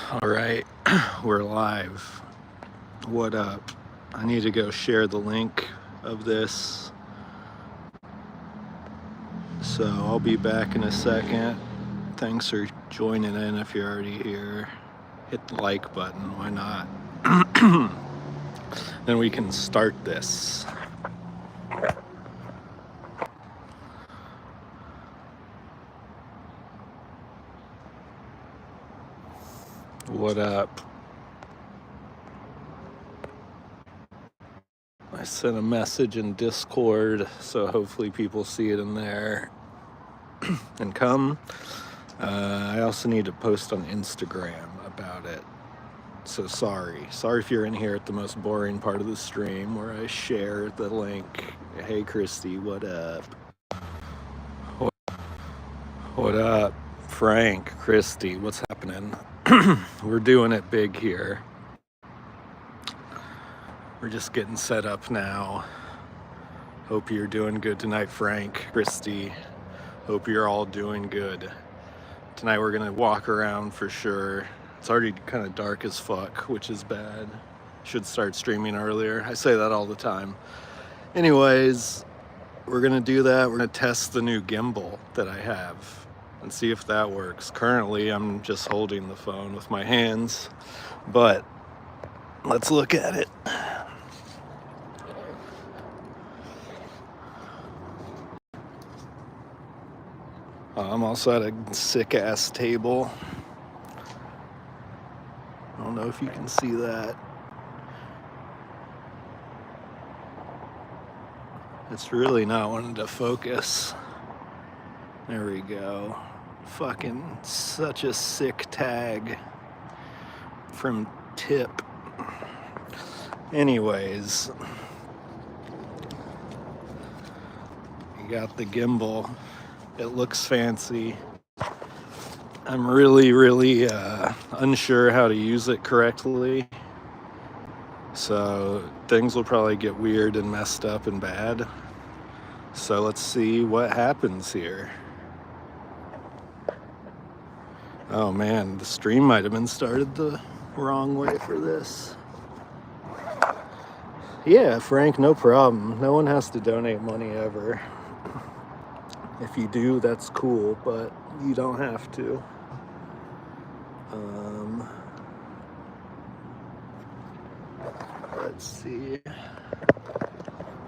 All right, we're live. What up? I need to go share the link of this. So I'll be back in a second. Thanks for joining in if you're already here. Hit the like button, why not? Then we can start this. What up? I sent a message in Discord, so hopefully people see it in there and come. I also need to post on Instagram about it. So sorry if you're in here at the most boring part of the stream where I share the link. Hey Christy, what up? What up? Frank, Christy, what's happening? We're doing it big here. We're just getting set up now. Hope you're doing good tonight, Frank, Christy. Hope you're all doing good. Tonight we're gonna walk around for sure. It's already kind of dark as fuck, which is bad. Should start streaming earlier. I say that all the time. Anyways, we're gonna do that. We're gonna test the new gimbal that I have and see if that works. Currently, I'm just holding the phone with my hands, but let's look at it. I'm also at a sick-ass table. I don't know if you can see that. It's really not wanting to focus. There we go. Fucking such a sick tag from Tip. Anyways, you got the gimbal. It looks fancy. I'm really unsure how to use it correctly. So things will probably get weird and messed up and bad. So let's see what happens here. Oh man, the stream might have been started the wrong way for this. Yeah, Frank, no problem. No one has to donate money ever. If you do, that's cool, but you don't have to. Let's see.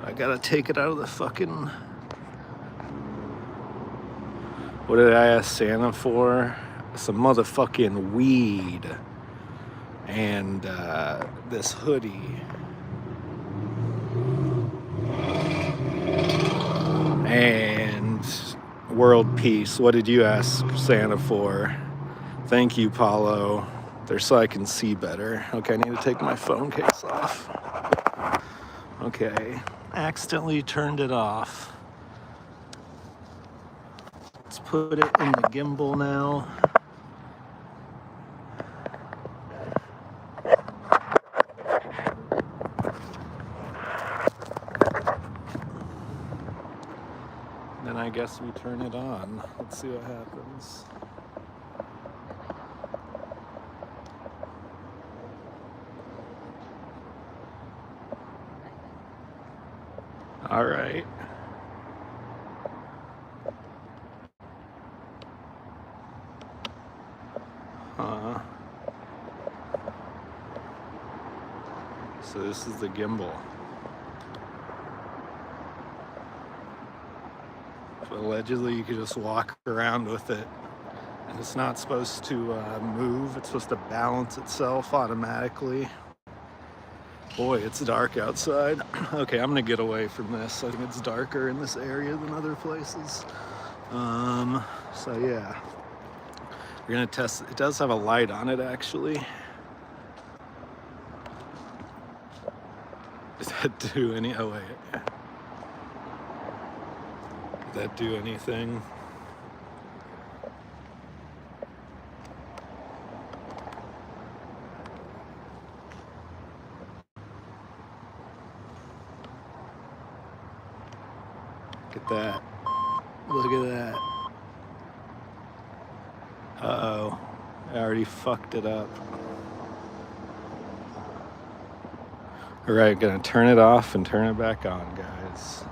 I gotta take it out of the fucking... What did I ask Santa for? Some motherfucking weed. And this hoodie. And world peace. What did you ask Santa for? Thank you, Paulo. They're so I can see better. Okay, I need to take my phone case off. Okay, accidentally turned it off. Let's put it in the gimbal now. Then I guess we turn it on. Let's see what happens. All right. So this is the gimbal. So allegedly you could just walk around with it. And it's not supposed to move. It's supposed to balance itself automatically. Boy, it's dark outside. Okay, I'm gonna get away from this. I think it's darker in this area than other places. So yeah, we're gonna test. It does have a light on it, actually. Does that do any? Oh wait. Does that do anything? Look at that. Look at that. Uh-oh. I already fucked it up. All right, gonna turn it off and turn it back on, guys.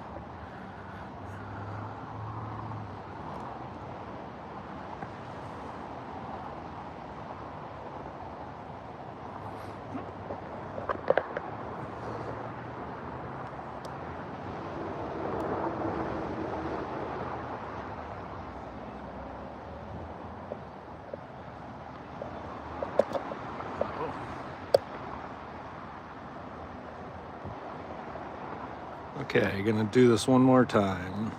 Okay, gonna do this one more time.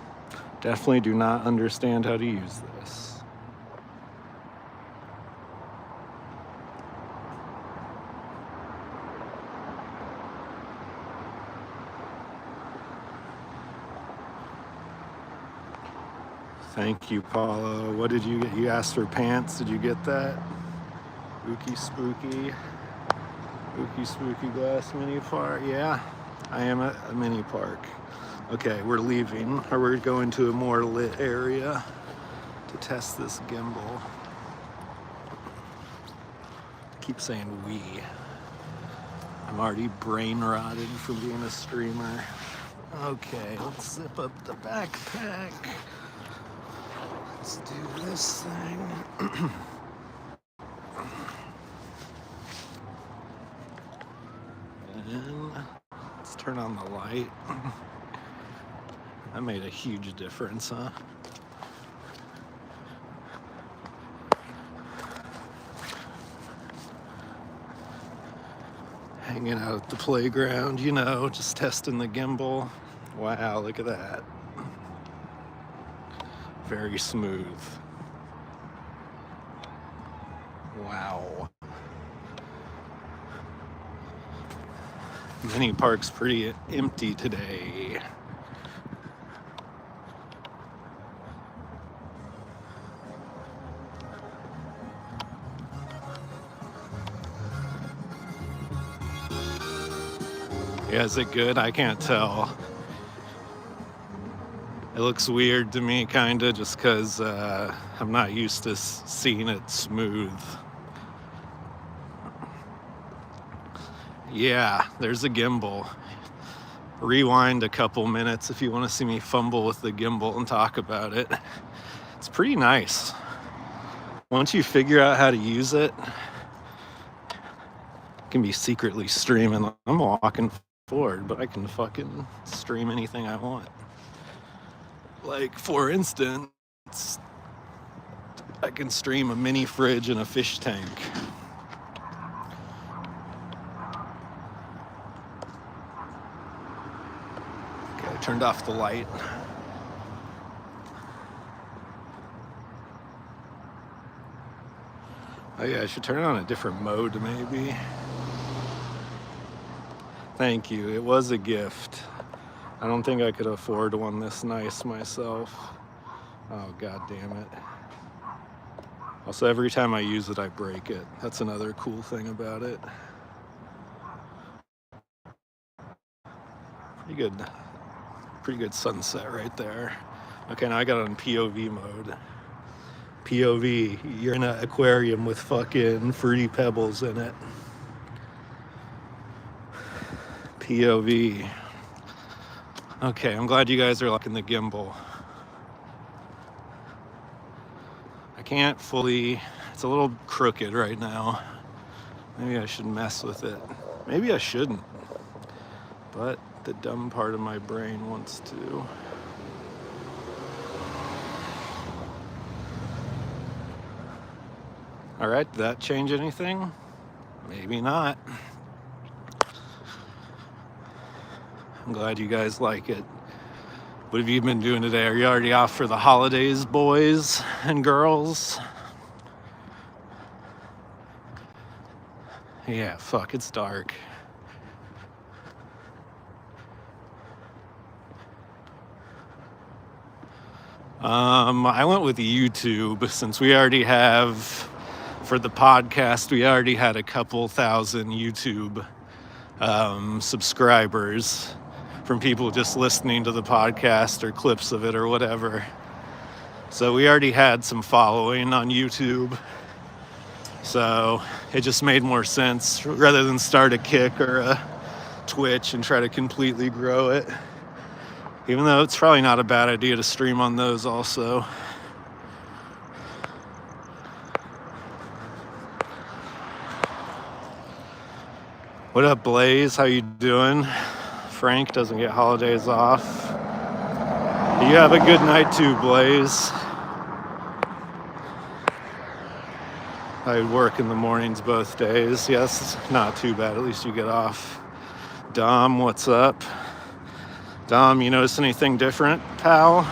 Definitely do not understand how to use this. Thank you, Paula. What did you get? You asked for pants. Did you get that? Ookie spooky. Ookie spooky glass mini park. Yeah, I am at a mini park. Okay, we're leaving, or we're going to a more lit area to test this gimbal. I keep saying we. I'm already brain rotted from being a streamer. Okay, let's zip up the backpack. Let's do this thing. And let's turn on the light. That made a huge difference, huh? Hanging out at the playground, you know, just testing the gimbal. Wow, look at that. Very smooth. Wow. Mini park's pretty empty today. Yeah, is it good? I can't tell. It looks weird to me, kinda, just because I'm not used to seeing it smooth. Yeah, there's a gimbal. Rewind a couple minutes if you want to see me fumble with the gimbal and talk about it. It's pretty nice. Once you figure out how to use it, you can be secretly streaming. I'm walking forward, but I can fucking stream anything I want. Like, for instance, I can stream a mini fridge and a fish tank. Okay, I turned off the light. Oh yeah, I should turn it on a different mode maybe. Thank you, it was a gift. I don't think I could afford one this nice myself. Oh, god damn it. Also, every time I use it, I break it. That's another cool thing about it. Pretty good sunset right there. Okay, now I got it on POV mode. POV, you're in an aquarium with fucking fruity pebbles in it. POV. Okay, I'm glad you guys are liking the gimbal. I can't fully, it's a little crooked right now. Maybe I should mess with it. Maybe I shouldn't. But the dumb part of my brain wants to. All right, did that change anything? Maybe not. I'm glad you guys like it. What have you been doing today? Are you already off for the holidays, boys and girls? Yeah, fuck, it's dark. I went with YouTube since we already have, for the podcast, we already had a couple thousand YouTube subscribers from people just listening to the podcast or clips of it or whatever. So we already had some following on YouTube. So it just made more sense rather than start a Kick or a Twitch and try to completely grow it. Even though it's probably not a bad idea to stream on those also. What up, Blaze? How you doing? Frank doesn't get holidays off. You have a good night too, Blaze. I work in the mornings both days. Yes, not too bad. At least you get off. Dom, what's up? Dom, you notice anything different, pal?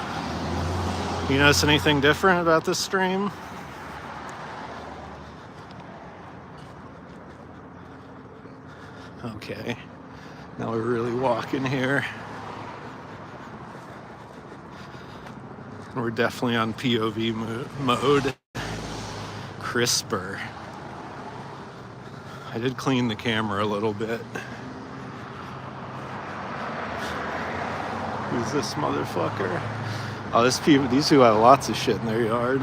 You notice anything different about this stream? Okay. Now we're really walking here. We're definitely on POV mode. Crisper. I did clean the camera a little bit. Who's this motherfucker? Oh, these two have lots of shit in their yard.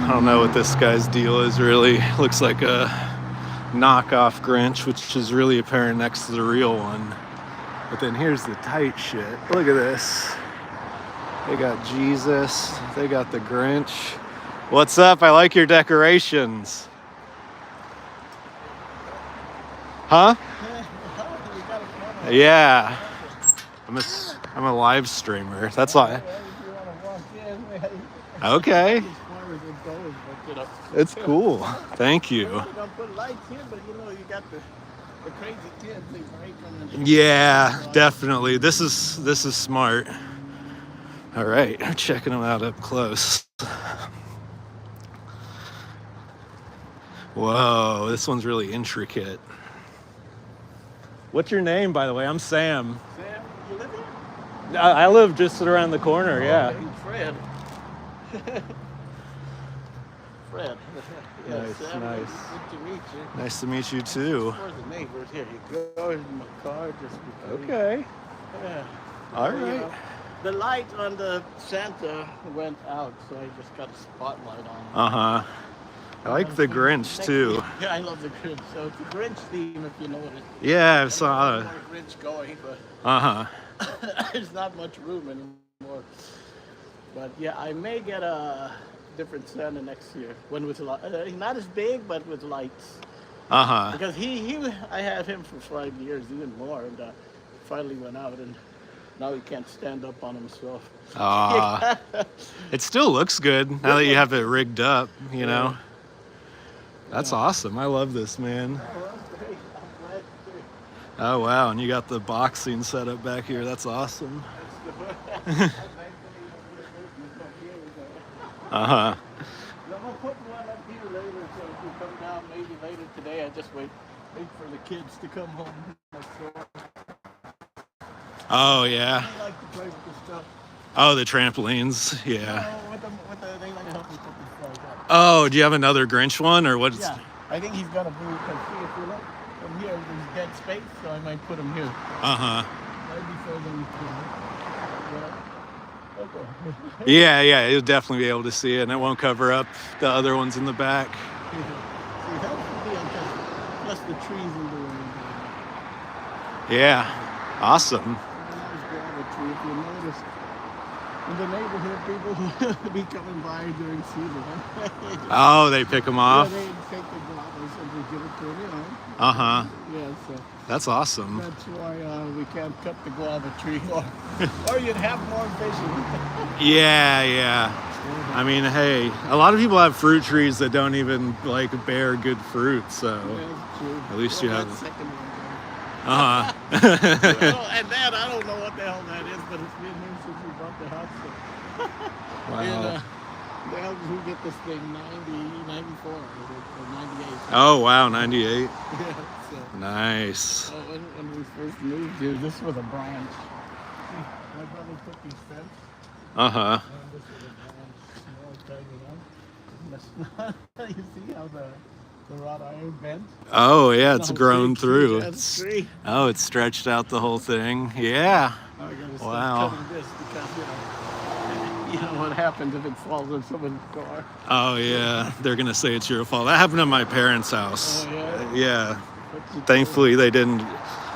I don't know what this guy's deal is really. Looks like a knockoff Grinch, which is really apparent next to the real one. But then here's the tight shit. Look at this. They got Jesus. They got the Grinch. What's up? I like your decorations. Huh? Yeah. I'm a live streamer. That's why. Okay. It's cool. Thank you. Yeah, definitely. This is smart. All right, we're checking them out up close. Whoa, this one's really intricate. What's your name, by the way? I'm Sam. Sam, you live here? I live just around the corner, yeah. Fred. Fred. Yeah, Nice, Sam, nice. Good to meet you. Nice to meet you, too. Where's the neighbors? Here you go. Here's my car. Just Okay. Yeah. All You right. know, the light on the Santa went out, so I just got a spotlight on it. Uh-huh. I like the Grinch, too. Yeah, I love the Grinch. So it's a Grinch theme, if you know what it is. Yeah, I saw it. More Grinch going, but Uh-huh. there's not much room anymore. But yeah, I may get a different Santa next year. One with not as big, but with lights. Uh-huh. Because I have him for 5 years, even more, and finally went out, and now he can't stand up on himself. It still looks good now that you have it rigged up, you know. That's awesome. I love this, man. Oh, wow. And you got the boxing set up back here. That's awesome. Uh-huh. I'm gonna put one up here later, so if you come down maybe later today, I just wait for the kids to come home. Oh, yeah. They like to play with this stuff. Oh, the trampolines. Yeah. They like to help me put this like that. Oh, do you have another Grinch one or what's? Yeah, I think he's gonna be, because see, if you look from here, there's dead space, so I might put him here. Uh-huh. Maybe so then, okay. Yeah, you'll definitely be able to see it, and it won't cover up the other ones in the back. See, that should be okay. Plus the trees in the way. Yeah. Awesome. If you notice, in the neighborhood, people be coming by during season. Oh, they pick them off? Yeah, they take the guavas and they give it to them, you know. Uh-huh. Yeah, so That's awesome. that's why we can't cut the guava tree, or you'd have more vision. Yeah. I mean, hey, a lot of people have fruit trees that don't even, like, bear good fruit, so That's true. at least you have... That second one. Uh-huh. And that, I don't know what the hell that is, but it's been here since we bought the house. So. Wow. And, the hell did we get this thing? 94 or 98. Oh, wow, 98. Yeah, so. Nice. So when we first moved here, this was a branch. My brother took these fence. Uh-huh. And this was a branch, small, tiny one. You see how the wrought iron bent? Oh, yeah, it's grown through. That's great. Oh, it's stretched out the whole thing. Yeah. I gotta Wow. start cutting this because, You know what happens if it falls on someone's car? Oh yeah, they're gonna say it's your fault. That happened at my parents' house. Oh, yeah? Yeah. What's it Thankfully they didn't.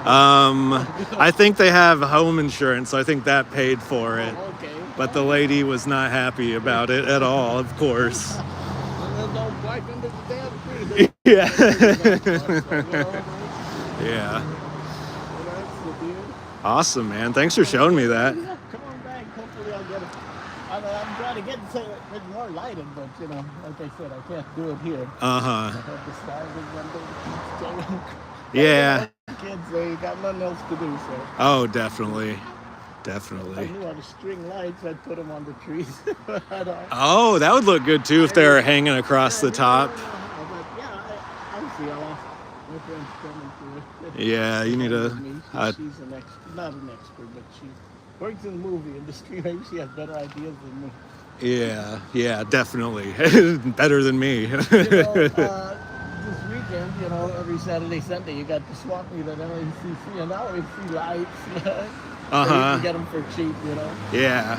I think they have home insurance, so I think that paid for it. Oh, okay. But the lady was not happy about it at all, of course. And then don't park under the damn tree. Yeah. Yeah. Yeah. Well, that's the deal. Awesome, man. Thanks for showing me that. Yeah, come on back. Hopefully I'll get it. I'm trying to get it more lighted, but you know, like I said, I can't do it here. I Uh-huh. have the stars and windows. Yeah. Kids, they got nothing else to do, so. Oh, definitely. If I Definitely. knew how to string lights, I'd put them on the trees. I don't. Oh, that would look good too if they were hanging across the top. But yeah, I'll see. I'll ask my friend's coming to it. Yeah, you need a. She's an not an expert, but she works in the movie industry. Maybe she has better ideas than me. Yeah, definitely. Better than me. This weekend, you know, every Saturday, Sunday, you got the swap meet at LACC, and now we see lights. You can get them for cheap, you know. Yeah.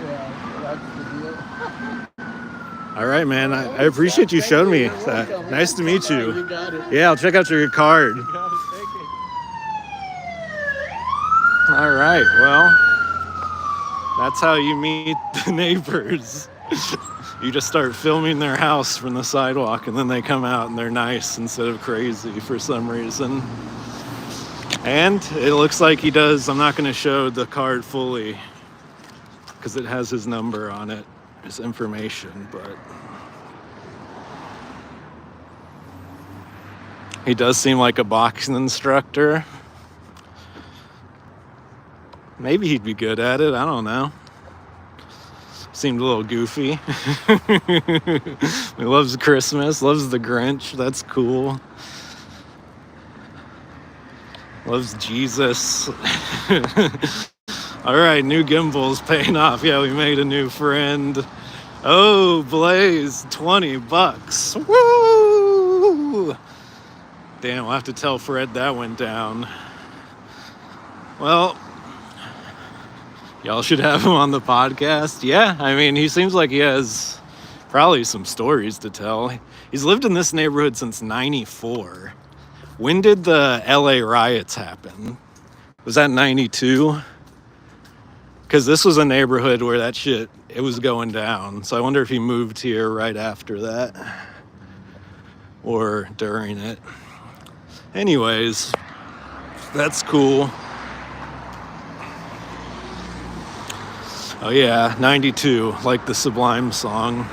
Yeah, so that's the deal. All right, man. I appreciate you showing me that. Nice to meet you. You got it. Yeah, I'll check out your card. You got it. Thank you. All right, well, that's how you meet the neighbors. You just start filming their house from the sidewalk, and then they come out and they're nice instead of crazy for some reason. And it looks like he does. I'm not going to show the card fully because it has his number on it, his information, but he does seem like a boxing instructor. Maybe he'd be good at it. I don't know. Seemed a little goofy. He loves Christmas, loves the Grinch. That's cool. Loves Jesus. All right, new gimbal's paying off. Yeah, we made a new friend. Oh, Blaze, $20. Woo! Damn, we'll have to tell Fred that went down. Well, y'all should have him on the podcast. Yeah, I mean, he seems like he has probably some stories to tell. He's lived in this neighborhood since '94. When did the LA riots happen? Was that '92? Because this was a neighborhood where that shit, it was going down. So I wonder if he moved here right after that or during it. Anyways, that's cool. Oh yeah, 92, like the Sublime song.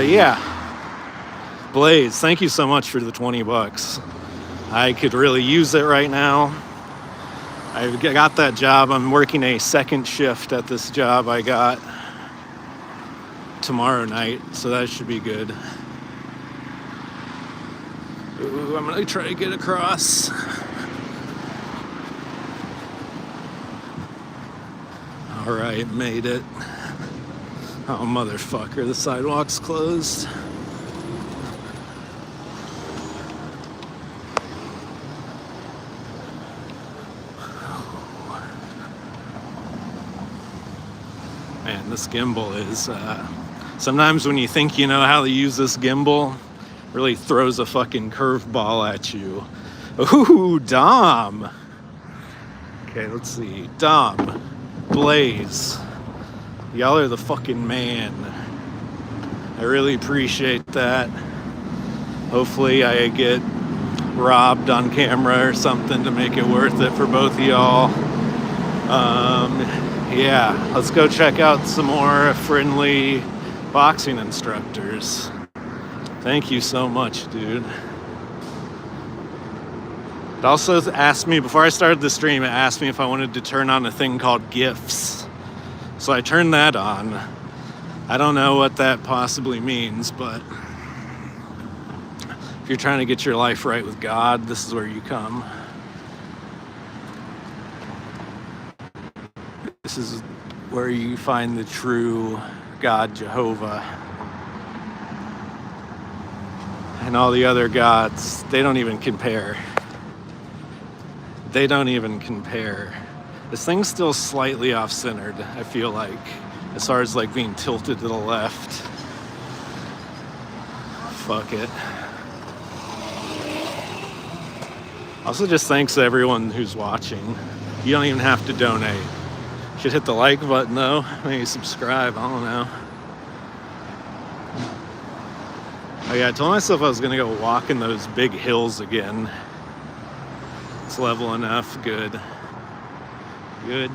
Yeah. Blaze, thank you so much for the $20. I could really use it right now. I got that job. I'm working a second shift at this job I got tomorrow night, so that should be good. Ooh, I'm gonna try to get across. All right, made it. Oh, motherfucker, the sidewalk's closed. Man, this gimbal is, sometimes when you think you know how to use this gimbal, really throws a fucking curveball at you. Ooh, Dom. Okay, let's see. Dom. Blaze, y'all are the fucking man. I really appreciate that. Hopefully I get robbed on camera or something to make it worth it for both of y'all. Yeah, let's go check out some more friendly boxing instructors. Thank you so much, dude. It also asked me, before I started the stream, it asked me if I wanted to turn on a thing called GIFs. So I turned that on. I don't know what that possibly means, but if you're trying to get your life right with God, this is where you come. This is where you find the true God, Jehovah. And all the other gods, they don't even compare. they don't even compare. This thing's still slightly off-centered, I feel like, as far as like being tilted to the left. Fuck it. Also, just thanks to everyone who's watching. You don't even have to donate. Should hit the like button though, maybe subscribe, I don't know. Oh yeah, I told myself I was gonna go walk in those big hills again. It's level enough, good. Good.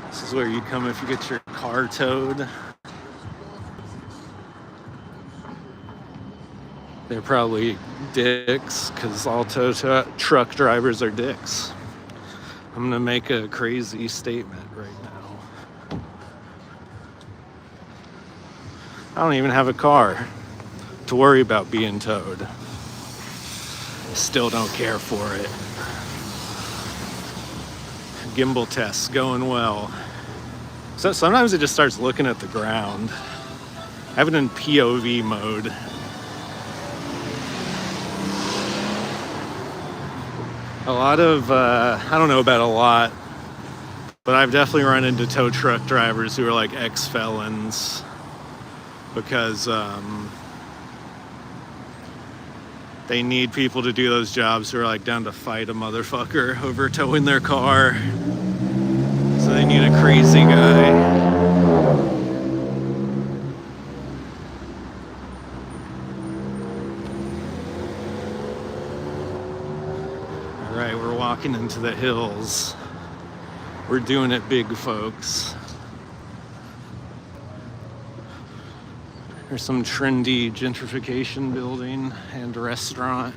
This is where you come if you get your car towed. They're probably dicks, because all truck drivers are dicks. I'm gonna make a crazy statement right now. I don't even have a car to worry about being towed. Still don't care for it. Gimbal tests going well. So sometimes it just starts looking at the ground. I have it in POV mode. A lot of, I don't know about a lot, but I've definitely run into tow truck drivers who are like ex-felons because they need people to do those jobs who are like down to fight a motherfucker over towing their car. So they need a crazy guy. All right, we're walking into the hills. We're doing it big, folks. There's some trendy gentrification building and restaurant.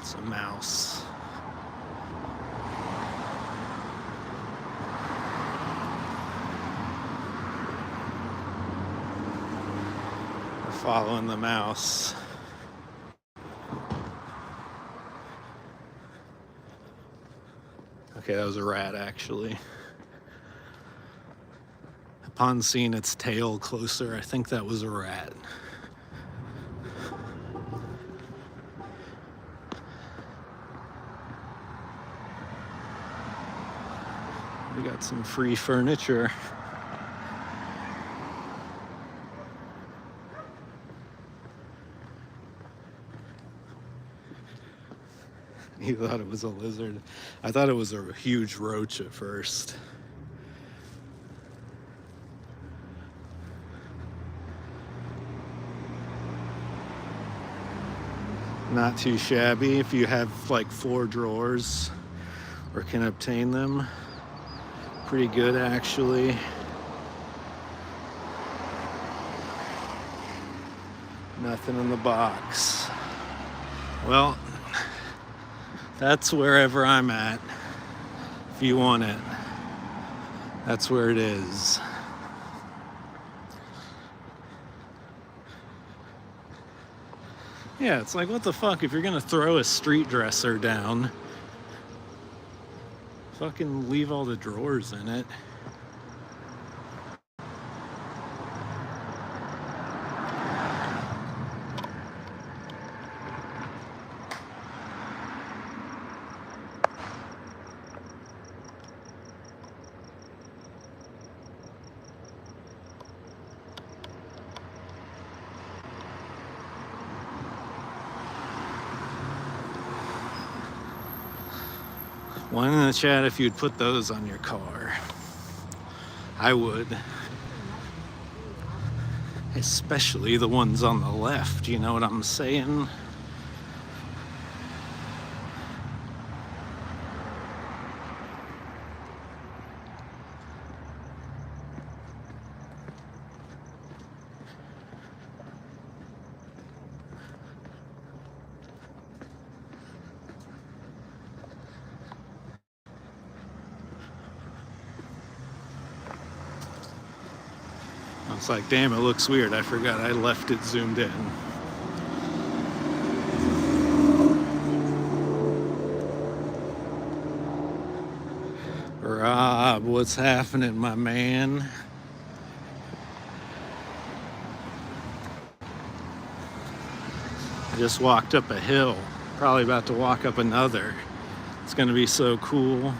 It's a mouse. We're following the mouse. Okay, that was a rat, actually. Upon seeing its tail closer, I think that was a rat. We got some free furniture. You thought it was a lizard. I thought it was a huge roach at first. Not too shabby if you have like 4 drawers or can obtain them. Pretty good, actually. Nothing in the box. Well, that's wherever I'm at. If you want it, that's where it is. Yeah, it's like, what the fuck? If you're gonna throw a street dresser down, fucking leave all the drawers in it. One in the chat if you'd put those on your car. I would. Especially the ones on the left, you know what I'm saying? It's like, damn, it looks weird. I forgot I left it zoomed in. Rob, what's happening, my man? I just walked up a hill, probably about to walk up another. It's gonna be so cool.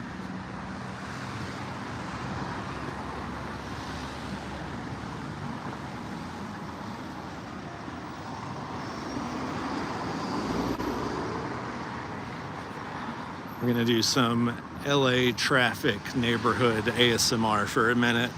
We're gonna do some LA traffic neighborhood ASMR for a minute.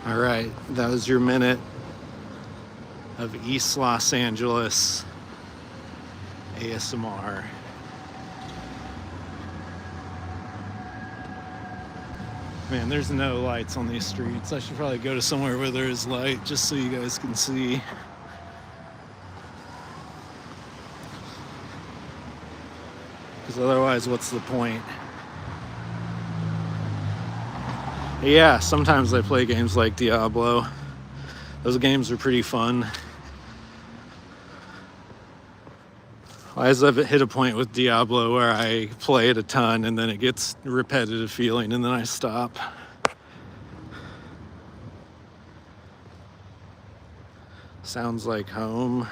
All right, that was your minute of East Los Angeles ASMR. Man, there's no lights on these streets. I should probably go to somewhere where there is light just so you guys can see. Because otherwise, what's the point? Yeah, sometimes I play games like Diablo. Those games are pretty fun. I've hit a point with Diablo where I play it a ton and then it gets repetitive feeling and then I stop. Sounds like home.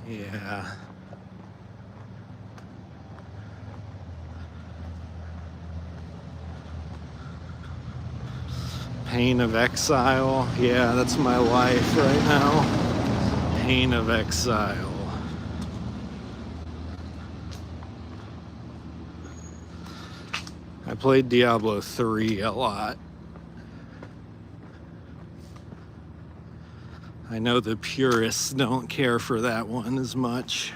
Yeah. Pain of exile. Yeah, that's my life right now. Pain of exile. I played Diablo 3 a lot. I know the purists don't care for that one as much.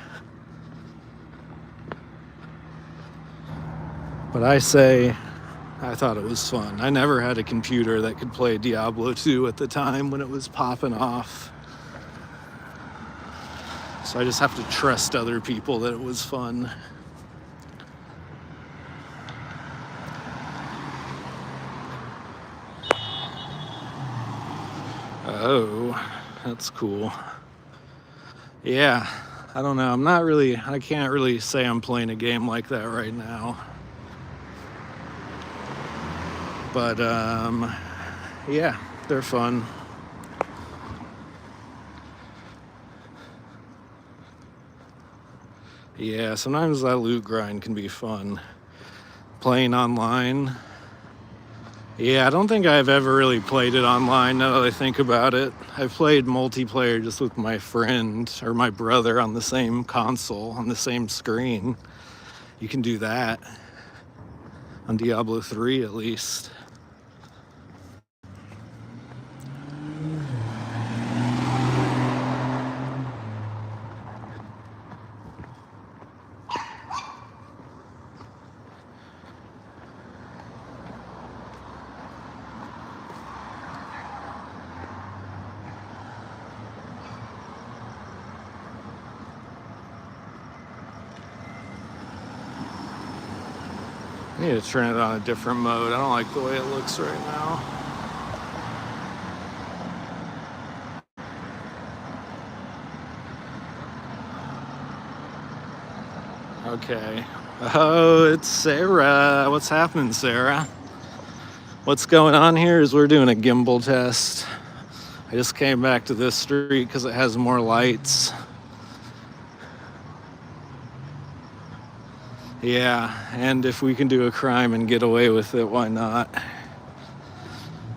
But I say, I thought it was fun. I never had a computer that could play Diablo 2 at the time when it was popping off. So I just have to trust other people that it was fun. Oh, that's cool. Yeah, I don't know. I can't really say I'm playing a game like that right now. But, yeah, they're fun. Yeah, sometimes that loot grind can be fun. Playing online. Yeah, I don't think I've ever really played it online now that I think about it. I've played multiplayer just with my friend or my brother on the same console, on the same screen. You can do that. On Diablo 3 at least. I need to turn it on a different mode. I don't like the way it looks right now. Okay. Oh, it's Sarah. What's happening, Sarah? What's going on here is we're doing a gimbal test. I just came back to this street because it has more lights. Yeah, and if we can do a crime and get away with it, why not?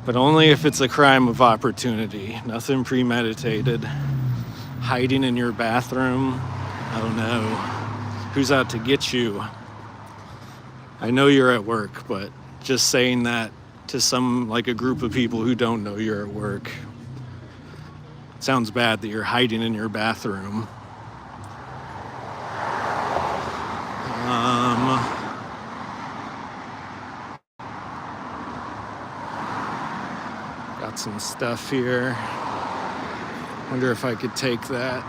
But only if it's a crime of opportunity, nothing premeditated. Hiding in your bathroom, I don't know. Who's out to get you? I know you're at work, but just saying that to like a group of people who don't know you're at work. Sounds bad that you're hiding in your bathroom. Got some stuff here. Wonder if I could take that.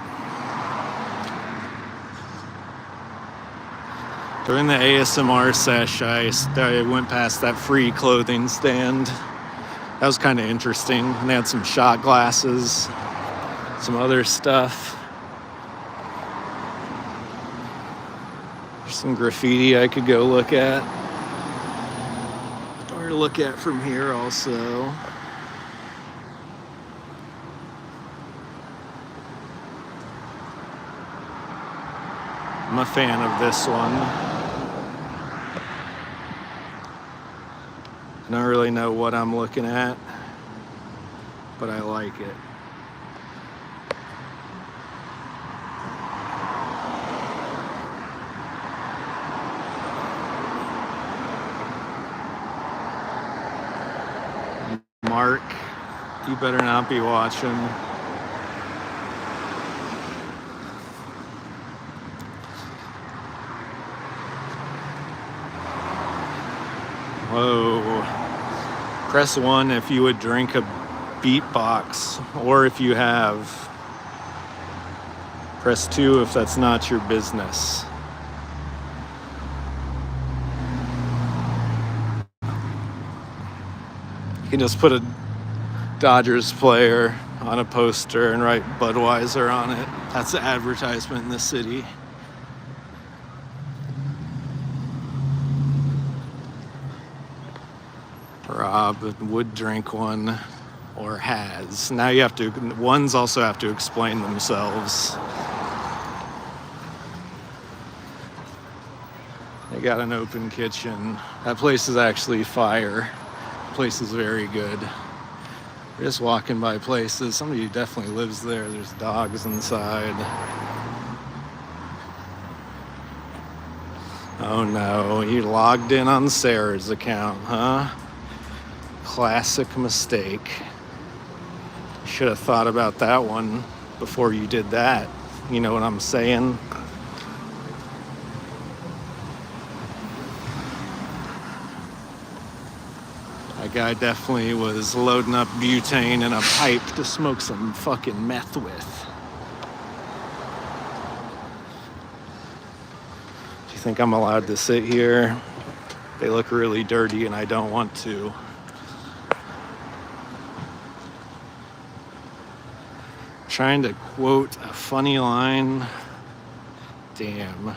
During the ASMR sesh, I went past that free clothing stand. That was kind of interesting. And they had some shot glasses, some other stuff. There's some graffiti I could go look at. Or look at from here also. I'm a fan of this one. I don't really know what I'm looking at, but I like it. Mark, you better not be watching. Whoa. Press 1 if you would drink a beatbox, or if you have. Press 2 if that's not your business. You can just put a Dodgers player on a poster and write Budweiser on it. That's the advertisement in the city. Rob would drink one, or has. Now you have to, ones also have to explain themselves. They got an open kitchen. That place is actually fire. The place is very good. We're just walking by places. Somebody definitely lives there. There's dogs inside. Oh no, you logged in on Sarah's account, huh? Classic mistake. Should have thought about that one before you did that. You know what I'm saying? That guy definitely was loading up butane in a pipe to smoke some fucking meth with. Do you think I'm allowed to sit here? They look really dirty and I don't want to. Trying to quote a funny line. Damn.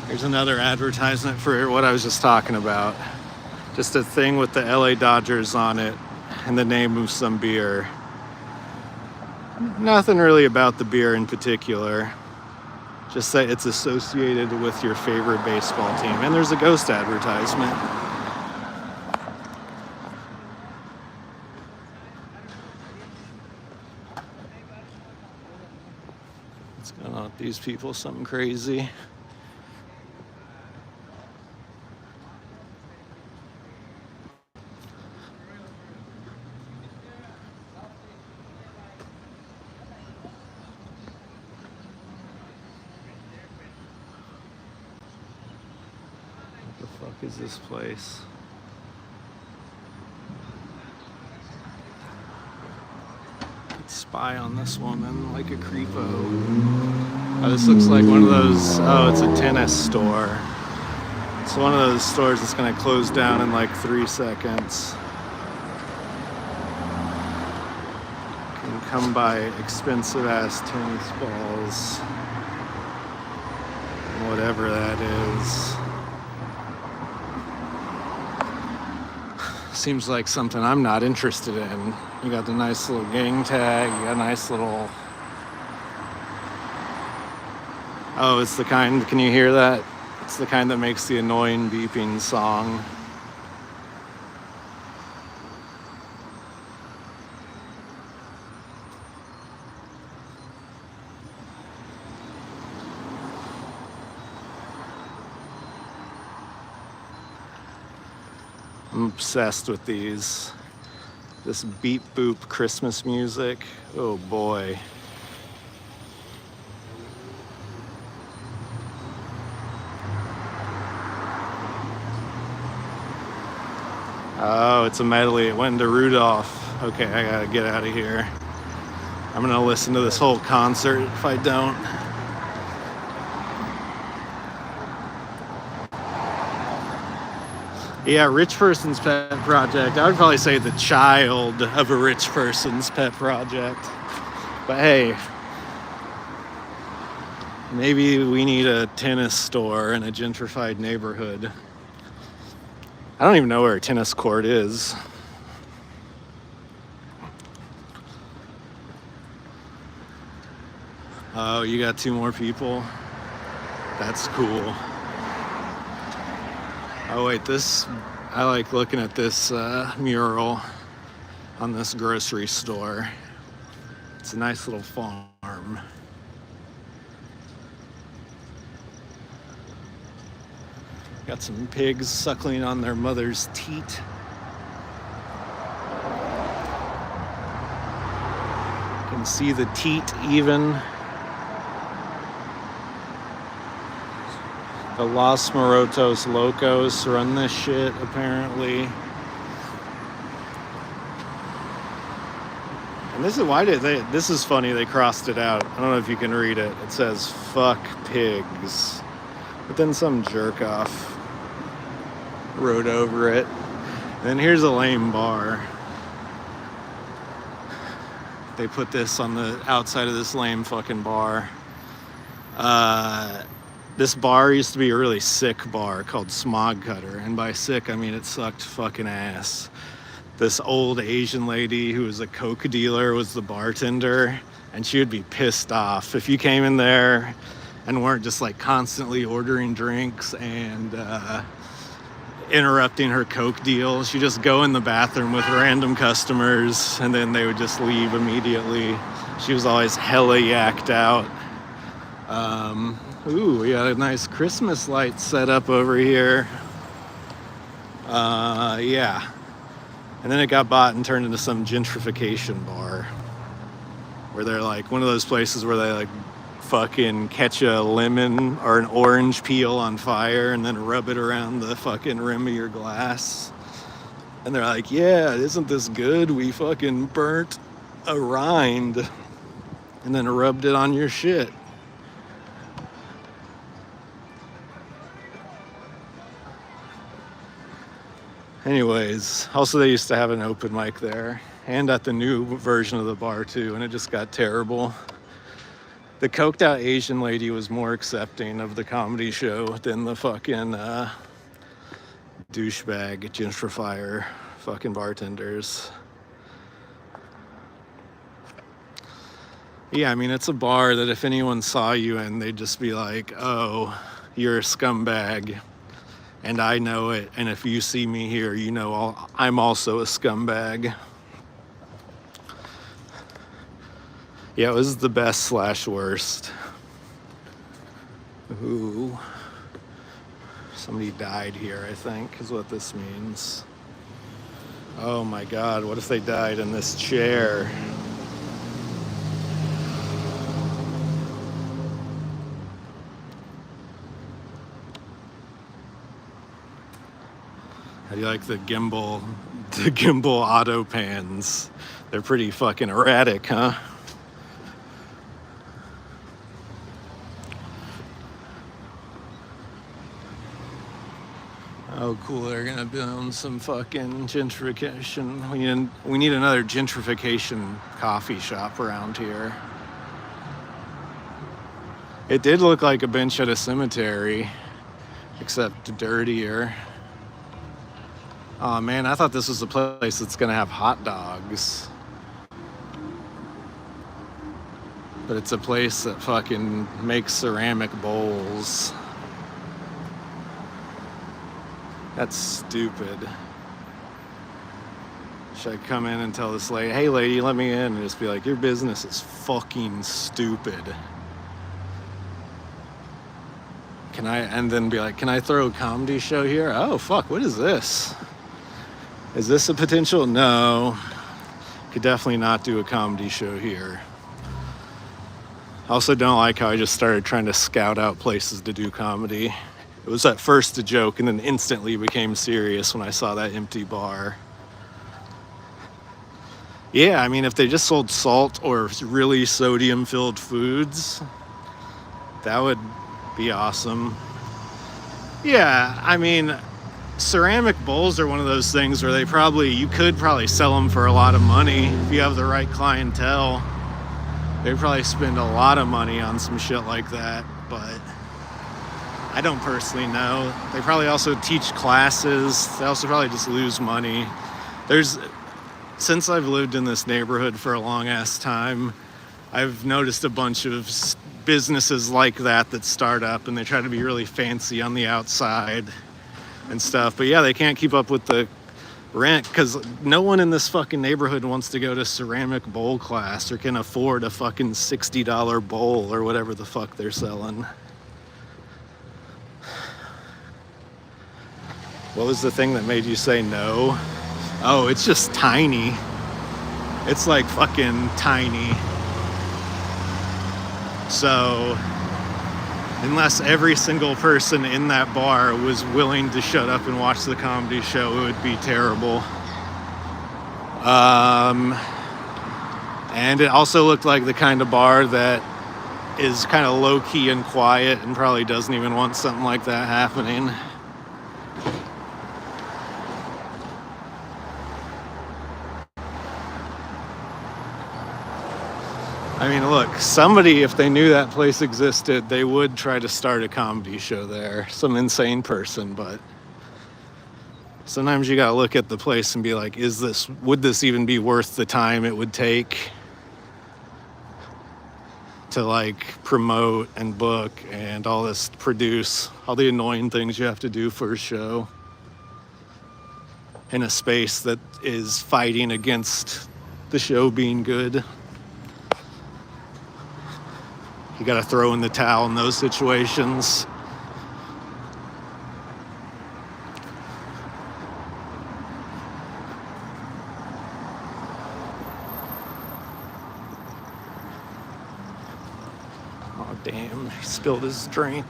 Here's another advertisement for what I was just talking about. Just a thing with the LA Dodgers on it and the name of some beer. Nothing really about the beer in particular. Just that it's associated with your favorite baseball team. And there's a ghost advertisement. What's going on with these people? Something crazy. fuck is this place? Could spy on this woman like a creepo. Oh, this looks like one of those. Oh, it's a tennis store. It's one of those stores that's gonna close down in like 3 seconds. Can come buy expensive ass tennis balls. Whatever that is. Seems like something I'm not interested in. You got the nice little gang tag, you got a nice little... Oh, it's the kind, can you hear that? It's the kind that makes the annoying beeping song. I'm obsessed with these. This beep boop Christmas music. Oh boy. Oh, it's a medley. It went into Rudolph. Okay, I gotta get out of here. I'm gonna listen to this whole concert if I don't. Yeah, rich person's pet project. I would probably say the child of a rich person's pet project. But hey, maybe we need a tennis store in a gentrified neighborhood. I don't even know where a tennis court is. Oh, you got 2 more people? That's cool. Oh wait, I like looking at this mural on this grocery store. It's a nice little farm. Got some pigs suckling on their mother's teat. You can see the teat even. The Los Morotos Locos run this shit, apparently. And this is funny, they crossed it out. I don't know if you can read it. It says, fuck pigs. But then some jerk off wrote over it. And then here's a lame bar. They put this on the outside of this lame fucking bar. This bar used to be a really sick bar called Smog Cutter. And by sick, I mean it sucked fucking ass. This old Asian lady who was a coke dealer was the bartender. And she would be pissed off if you came in there and weren't just like constantly ordering drinks and interrupting her coke deal. She'd just go in the bathroom with random customers and then they would just leave immediately. She was always hella yacked out. Ooh, we got a nice Christmas light set up over here. Yeah. And then it got bought and turned into some gentrification bar. Where they're like one of those places where they like fucking catch a lemon or an orange peel on fire and then rub it around the fucking rim of your glass. And they're like, yeah, isn't this good? We fucking burnt a rind and then rubbed it on your shit. Anyways, also they used to have an open mic there and at the new version of the bar too, and it just got terrible. The coked out Asian lady was more accepting of the comedy show than the fucking douchebag gentrifier fucking bartenders. Yeah, I mean, it's a bar that if anyone saw you in, they'd just be like, oh, you're a scumbag. And I know it, and if you see me here, you know I'm also a scumbag. Yeah, it was the best / worst. Ooh. Somebody died here, I think, is what this means. Oh my God, what if they died in this chair? How do you like the gimbal auto pans? They're pretty fucking erratic, huh? Oh, cool. They're gonna build some fucking gentrification. We need another gentrification coffee shop around here. It did look like a bench at a cemetery, except dirtier. Oh man, I thought this was a place that's gonna have hot dogs. But it's a place that fucking makes ceramic bowls. That's stupid. Should I come in and tell this lady, hey lady, let me in, and just be like, your business is fucking stupid. And then be like, can I throw a comedy show here? Oh fuck, what is this? Is this a potential? No. Could definitely not do a comedy show here. I also don't like how I just started trying to scout out places to do comedy. It was at first a joke and then instantly became serious when I saw that empty bar. Yeah, I mean, if they just sold salt or really sodium-filled foods, that would be awesome. Yeah, I mean, ceramic bowls are one of those things where you could probably sell them for a lot of money if you have the right clientele. They probably spend a lot of money on some shit like that, but I don't personally know. They probably also teach classes. They also probably just lose money. Since I've lived in this neighborhood for a long ass time, I've noticed a bunch of businesses like that start up and they try to be really fancy on the outside and stuff. But yeah, they can't keep up with the rent because no one in this fucking neighborhood wants to go to ceramic bowl class or can afford a fucking $60 bowl or whatever the fuck they're selling. What was the thing that made you say no? Oh, it's just tiny. It's like fucking tiny. So, unless every single person in that bar was willing to shut up and watch the comedy show, it would be terrible. And it also looked like the kind of bar that is kind of low-key and quiet and probably doesn't even want something like that happening. I mean, look, somebody, if they knew that place existed, they would try to start a comedy show there. Some insane person, but sometimes you gotta look at the place and be like, would this even be worth the time it would take to like promote and book and all this, produce all the annoying things you have to do for a show in a space that is fighting against the show being good. You gotta throw in the towel in those situations. Oh damn, he spilled his drink.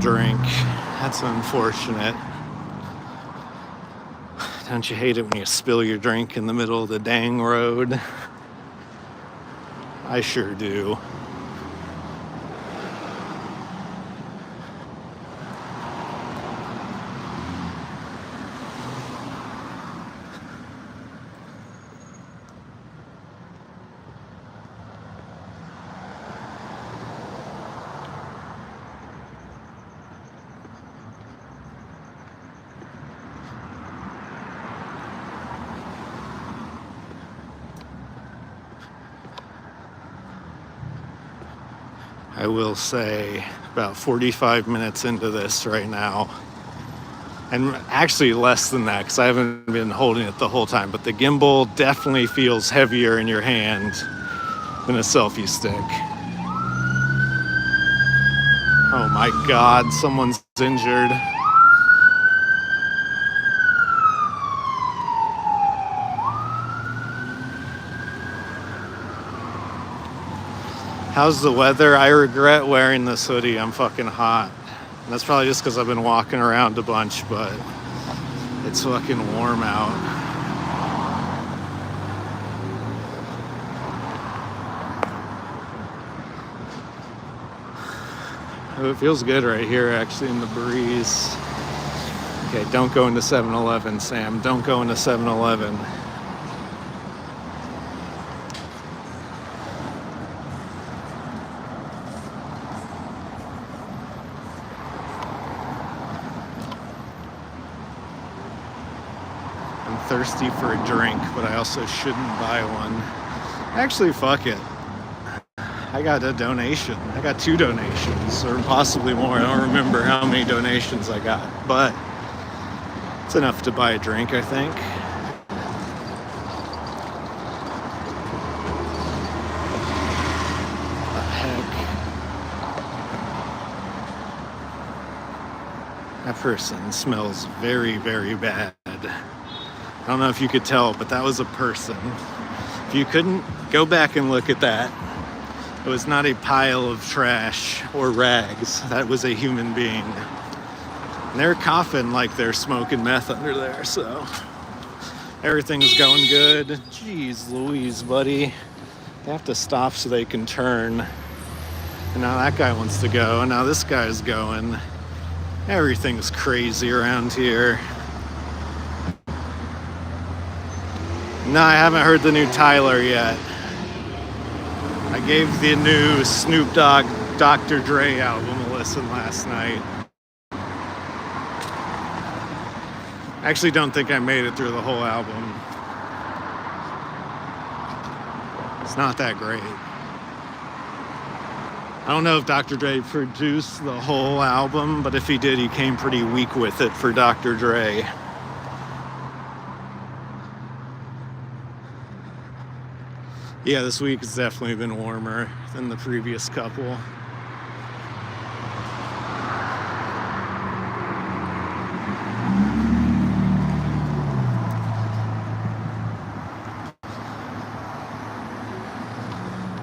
Drink. That's unfortunate. Don't you hate it when you spill your drink in the middle of the dang road? I sure do. I will say about 45 minutes into this right now, and actually less than that because I haven't been holding it the whole time, but the gimbal definitely feels heavier in your hand than a selfie stick. Oh my God, someone's injured. How's the weather? I regret wearing this hoodie. I'm fucking hot. And that's probably just because I've been walking around a bunch, but it's fucking warm out. Oh, it feels good right here, actually, in the breeze. Okay, don't go into 7-Eleven, Sam. Don't go into 7-Eleven. I'm thirsty for a drink, but I also shouldn't buy one. Actually, fuck it. I got a donation. I got 2 donations, or possibly more. I don't remember how many donations I got, but it's enough to buy a drink, I think. The heck? That person smells very, very bad. I don't know if you could tell, but that was a person. If you couldn't, go back and look at that. It was not a pile of trash or rags. That was a human being. And they're coughing like they're smoking meth under there, so everything's going good. Jeez Louise, buddy. They have to stop so they can turn. And now that guy wants to go, and now this guy's going. Everything's crazy around here. No, I haven't heard the new Tyler yet. I gave the new Snoop Dogg Dr. Dre album a listen last night. I actually don't think I made it through the whole album. It's not that great. I don't know if Dr. Dre produced the whole album, but if he did, he came pretty weak with it for Dr. Dre. Yeah, this week has definitely been warmer than the previous couple.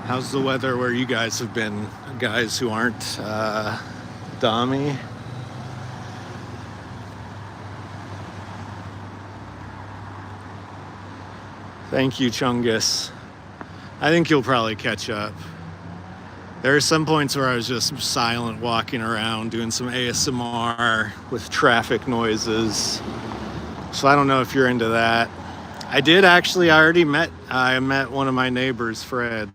How's the weather where you guys have been, guys who aren't Dami? Thank you, Chungus. I think you'll probably catch up. There are some points where I was just silent walking around doing some ASMR with traffic noises. So I don't know if you're into that. I met one of my neighbors, Fred,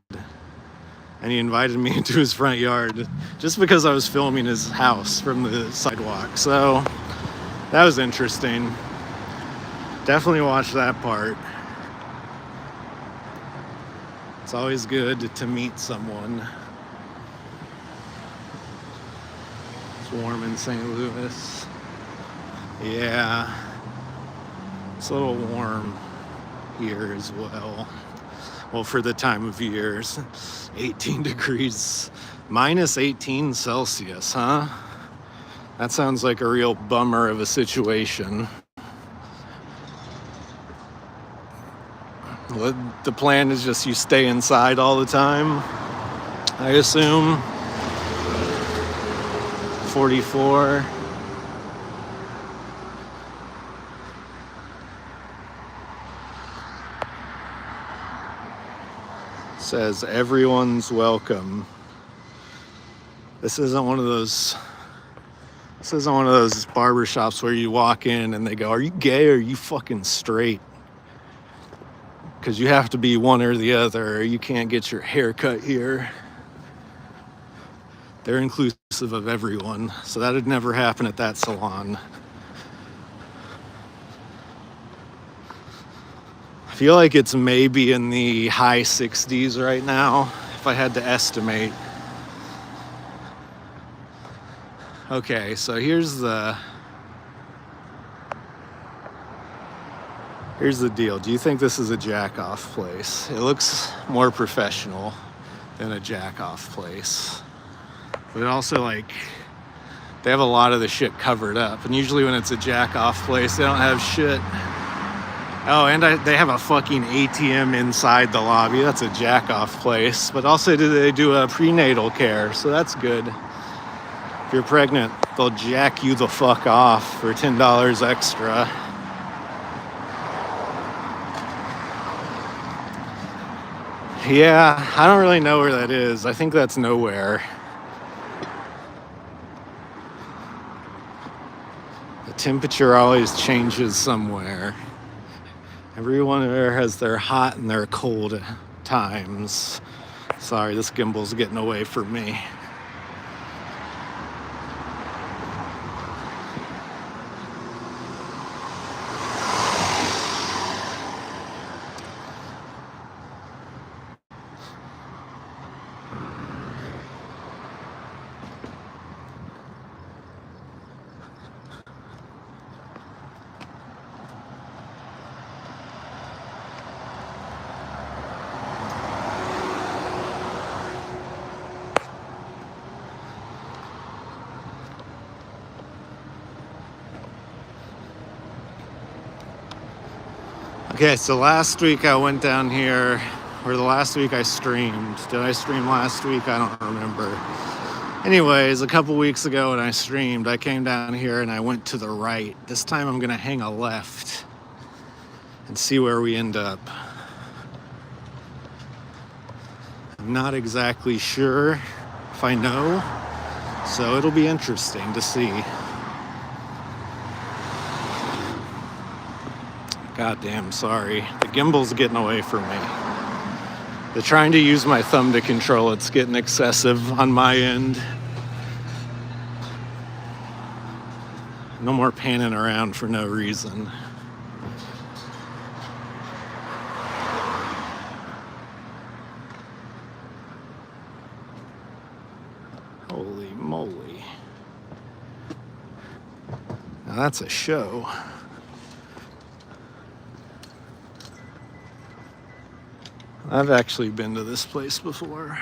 and he invited me into his front yard just because I was filming his house from the sidewalk. So that was interesting. Definitely watch that part. It's always good to meet someone. It's warm in St. Louis. Yeah. It's a little warm here as well. Well, for the time of years. 18 degrees. Minus 18 Celsius, huh? That sounds like a real bummer of a situation. The plan is just you stay inside all the time, I assume. 44. Says everyone's welcome. This isn't one of those barbershops where you walk in and they go, "Are you gay or are you fucking straight?" Because you have to be one or the other, or you can't get your hair cut here. They're inclusive of everyone, so that'd never happen at that salon. I feel like it's maybe in the high 60s right now, if I had to estimate. Okay, so here's the deal. Do you think this is a jack-off place? It looks more professional than a jack-off place. But also, like, they have a lot of the shit covered up. And usually when it's a jack-off place, they don't have shit Oh, and they have a fucking ATM inside the lobby. That's a jack-off place. But also they do a prenatal care, so that's good. If you're pregnant, they'll jack you the fuck off for $10 extra. Yeah, I don't really know where that is. I think that's nowhere. The temperature always changes somewhere. Everyone there has their hot and their cold times. Sorry, this gimbal's getting away from me. Okay, so last week I went down here, or the last week I streamed. Did I stream last week? I don't remember. Anyways, a couple weeks ago when I streamed, I came down here and I went to the right. This time I'm gonna hang a left and see where we end up. I'm not exactly sure if I know, so it'll be interesting to see. Goddamn, sorry. The gimbal's getting away from me. They're trying to use my thumb to control. It's getting excessive on my end. No more panning around for no reason. Holy moly. Now that's a show. I've actually been to this place before.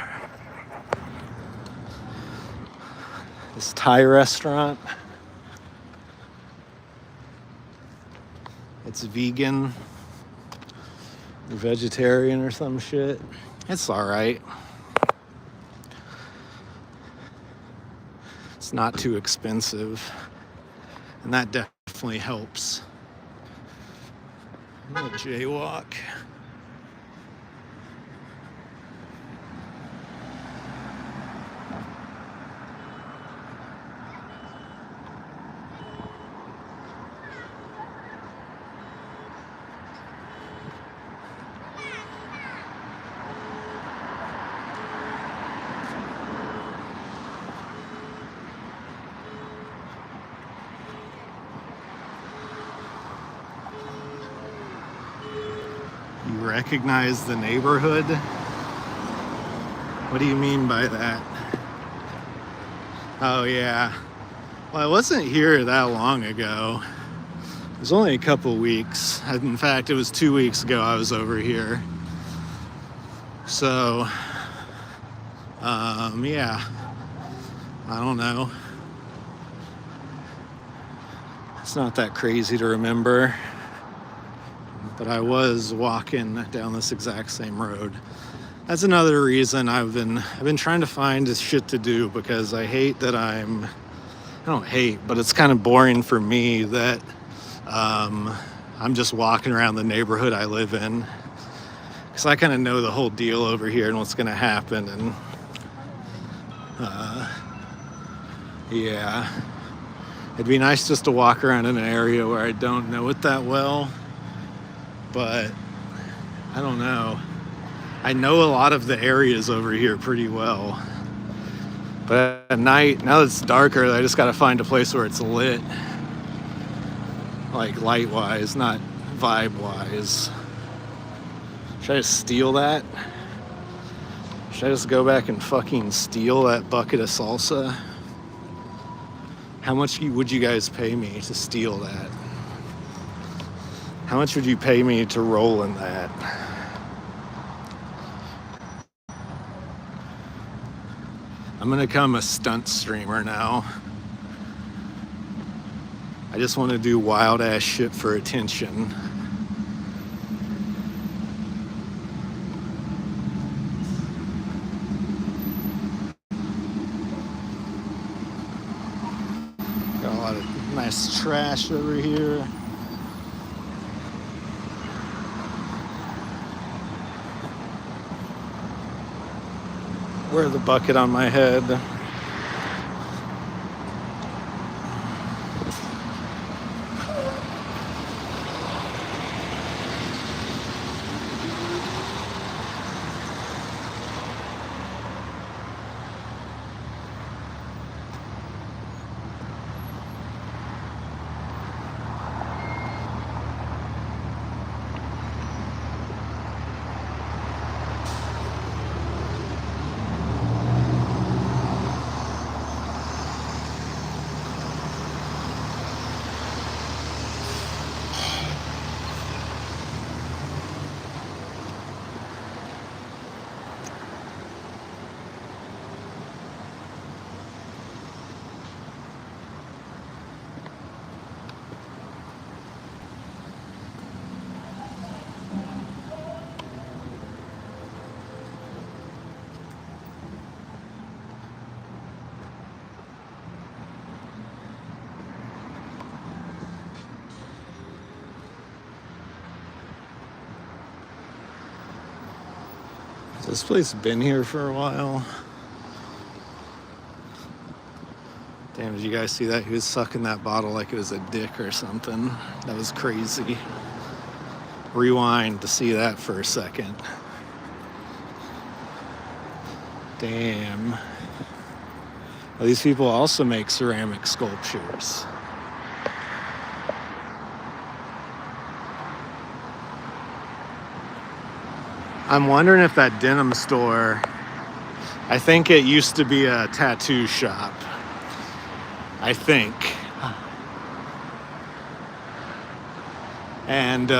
This Thai restaurant. It's vegan, or vegetarian or some shit. It's all right. It's not too expensive, and that definitely helps. I'm gonna jaywalk. You recognize the neighborhood? What do you mean by that? Oh yeah. Well, I wasn't here that long ago. It was only a couple weeks. In fact, it was 2 weeks ago I was over here. So, yeah. I don't know. It's not that crazy to remember. But I was walking down this exact same road. That's another reason I've been trying to find shit to do, because I hate that I don't hate, but it's kind of boring for me that I'm just walking around the neighborhood I live in, because I kind of know the whole deal over here and what's going to happen, and yeah, it'd be nice just to walk around in an area where I don't know it that well. But I don't know. I know a lot of the areas over here pretty well. But at night, now that it's darker, I just gotta find a place where it's lit. Like light-wise, not vibe-wise. Should I just steal that? Should I just go back and fucking steal that bucket of salsa? How much would you guys pay me to steal that? How much would you pay me to roll in that? I'm gonna become a stunt streamer now. I just want to do wild ass shit for attention. lot of nice trash over here. Wear the bucket on my head. This place been here for a while. Damn, did you guys see that? He was sucking that bottle like it was a dick or something. That was crazy. Rewind to see that for a second. Damn. Well, these people also make ceramic sculptures. I'm wondering if that denim store, I think it used to be a tattoo shop. I think. And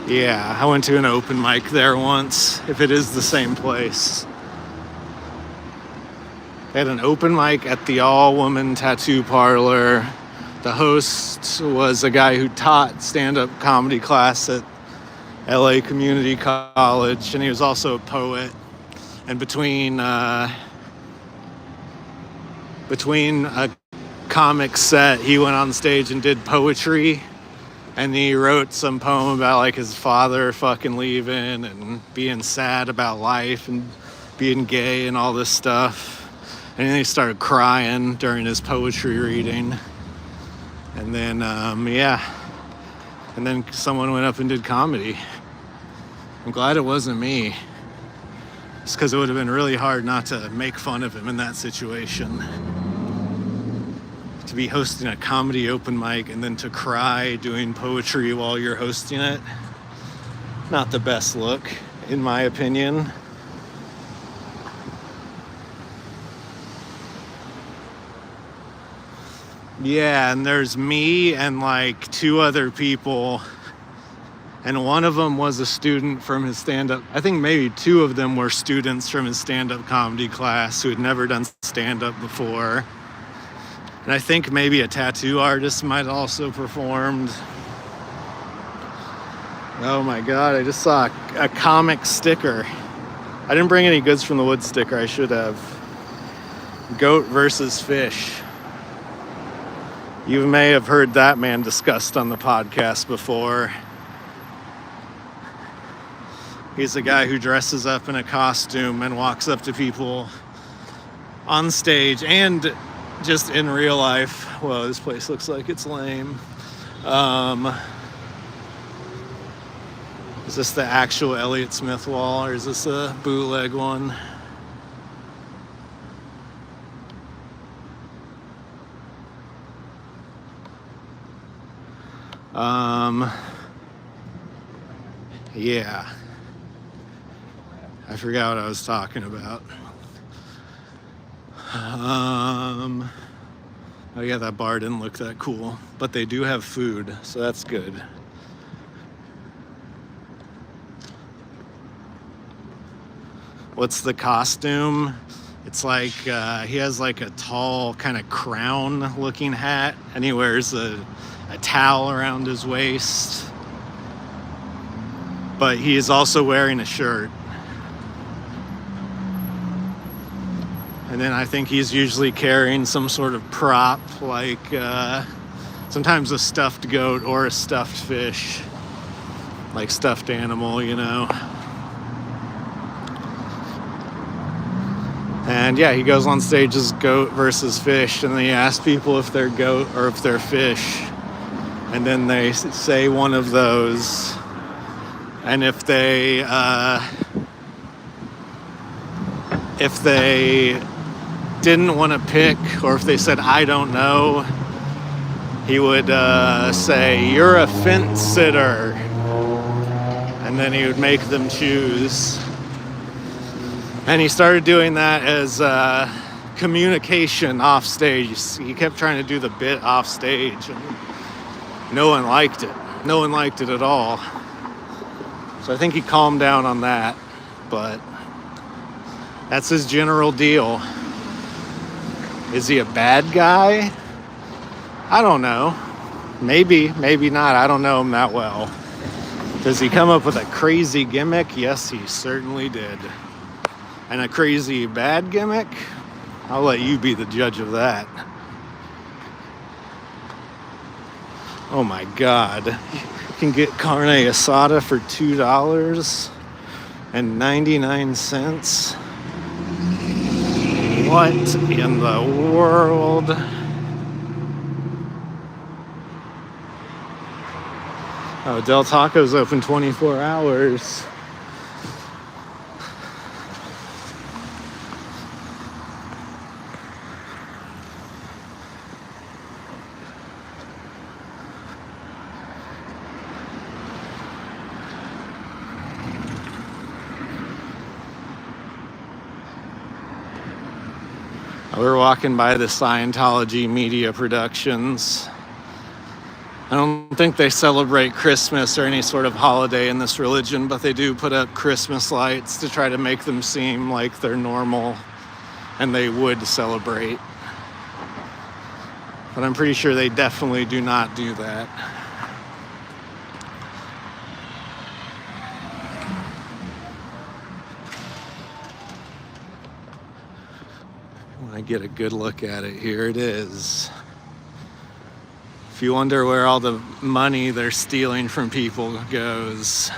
yeah, I went to an open mic there once, if it is the same place. They had an open mic at the all-woman tattoo parlor. The host was a guy who taught stand-up comedy class at LA Community College, and he was also a poet. And between a comic set, he went on stage and did poetry, and he wrote some poem about like his father fucking leaving and being sad about life and being gay and all this stuff. And then he started crying during his poetry reading. And then and then someone went up and did comedy. I'm glad it wasn't me. It's because it would have been really hard not to make fun of him in that situation. To be hosting a comedy open mic and then to cry doing poetry while you're hosting it. Not the best look, in my opinion. Yeah, and there's me and like two other people. And one of them was a student from his stand-up. I think maybe two of them were students from his stand-up comedy class who had never done stand-up before. And I think maybe a tattoo artist might have also performed. Oh my God, I just saw a comic sticker. I didn't bring any goods from the wood sticker, I should have. Goat versus fish. You may have heard that man discussed on the podcast before. He's a guy who dresses up in a costume and walks up to people on stage and just in real life. Whoa, this place looks like it's lame. Is this the actual Elliott Smith wall, or is this a bootleg one? Yeah. I forgot what I was talking about. Oh yeah, that bar didn't look that cool, but they do have food, so that's good. What's the costume? It's like he has like a tall kind of crown looking hat, and he wears a towel around his waist, but he is also wearing a shirt. And And then I think he's usually carrying some sort of prop, like sometimes a stuffed goat or a stuffed fish, like stuffed animal, you know. And yeah, he goes on stage as goat versus fish, and then he asks people if they're goat or if they're fish. And then they say one of those. And if they didn't want to pick, or if they said, I don't know, he would say, you're a fence sitter. And then he would make them choose. And he started doing that as communication off stage. He kept trying to do the bit off stage, and no one liked it. No one liked it at all. So I think he calmed down on that, but that's his general deal. Is he a bad guy? I don't know. Maybe, maybe not. I don't know him that well. Does he come up with a crazy gimmick? Yes, he certainly did. And a crazy bad gimmick? I'll let you be the judge of that. Oh my God. You can get carne asada for $2.99. What in the world? Oh, Del Taco's open 24 hours. We're walking by the Scientology media productions. I don't think they celebrate Christmas or any sort of holiday in this religion, but they do put up Christmas lights to try to make them seem like they're normal and they would celebrate. But I'm pretty sure they definitely do not do that. When I get a good look at it, here it is. If you wonder where all the money they're stealing from people goes,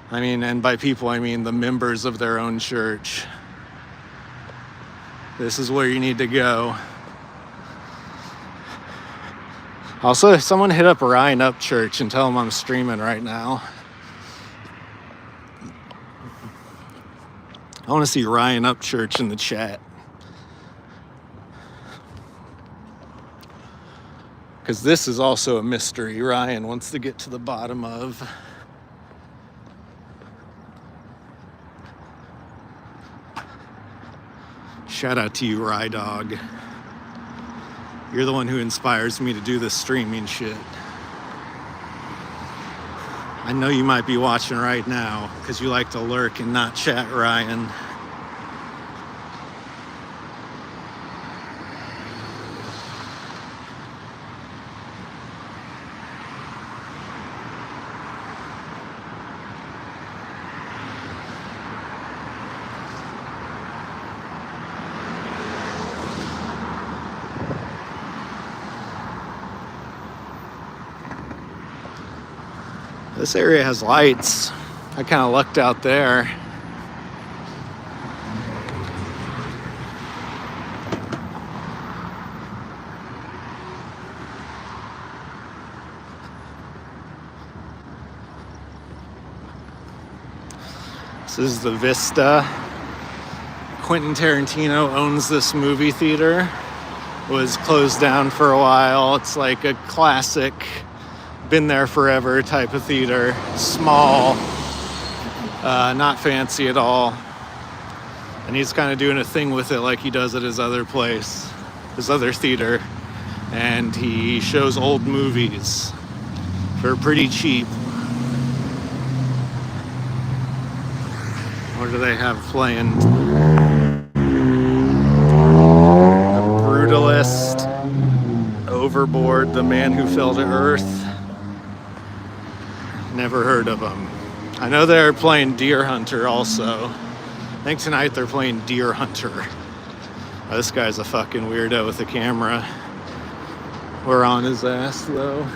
I mean, and by people I mean the members of their own church, this is where you need to go. Also, if someone hit up Ryan Up Church and tell them I'm streaming right now. I want to see Ryan Up Church in the chat. Because this is also a mystery Ryan wants to get to the bottom of. Shout out to you, Rydog. You're the one who inspires me to do this streaming shit. I know you might be watching right now because you like to lurk and not chat, Ryan. This area has lights. I kind of lucked out there. This is the Vista. Quentin Tarantino owns this movie theater. It was closed down for a while. It's like a classic, been there forever type of theater. Small, not fancy at all. And he's kind of doing a thing with it like he does at his other place, his other theater. And he shows old movies for pretty cheap. What do they have playing? The Brutalist, Overboard, The Man Who Fell to Earth. Never heard of them. I know they're playing Deer Hunter also. I think tonight they're playing Deer Hunter. This guy's a fucking weirdo with a camera. We're on his ass though.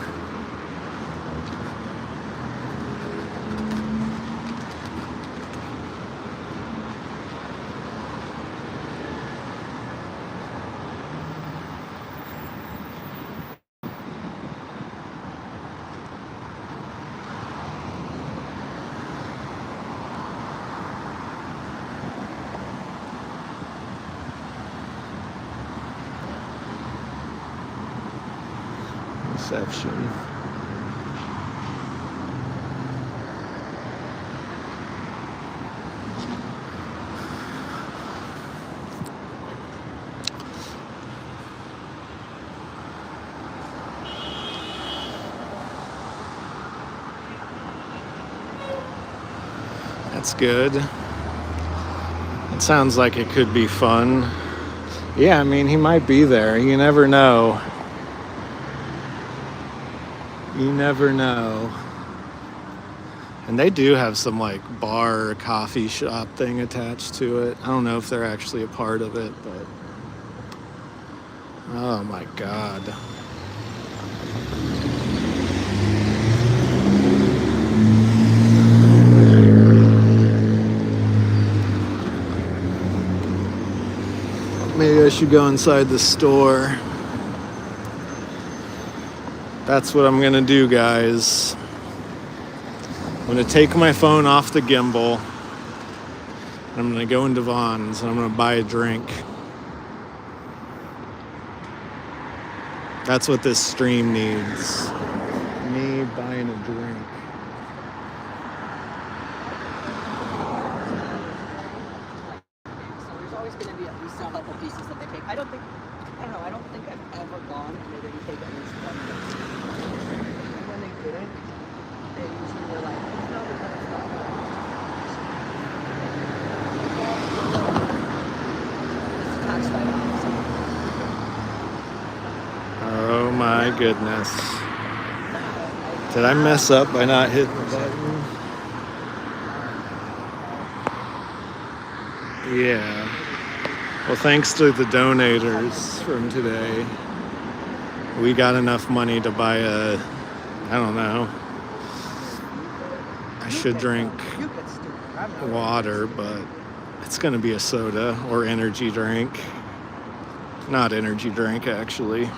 Reception. That's good. It sounds like it could be fun. Yeah, I mean, he might be there. You never know. You never know. And they do have some like bar or coffee shop thing attached to it. I don't know if they're actually a part of it, but oh my God. Maybe I should go inside the store. That's what I'm gonna do, guys. I'm gonna take my phone off the gimbal. And I'm gonna go into Vaughn's and I'm gonna buy a drink. That's what this stream needs. Me buying a drink. So there's always going to be at least a couple pieces that they take. I don't think I've ever gone and they didn't take at least one piece. And when they didn't, they usually were like, no, we're going to stop that. It's tax write-off. Oh my goodness. Did I mess up by not hitting the button? Yeah. Well, thanks to the donators from today, we got enough money to buy a, I don't know. I should drink water, but it's going to be a soda or energy drink. Not energy drink, actually.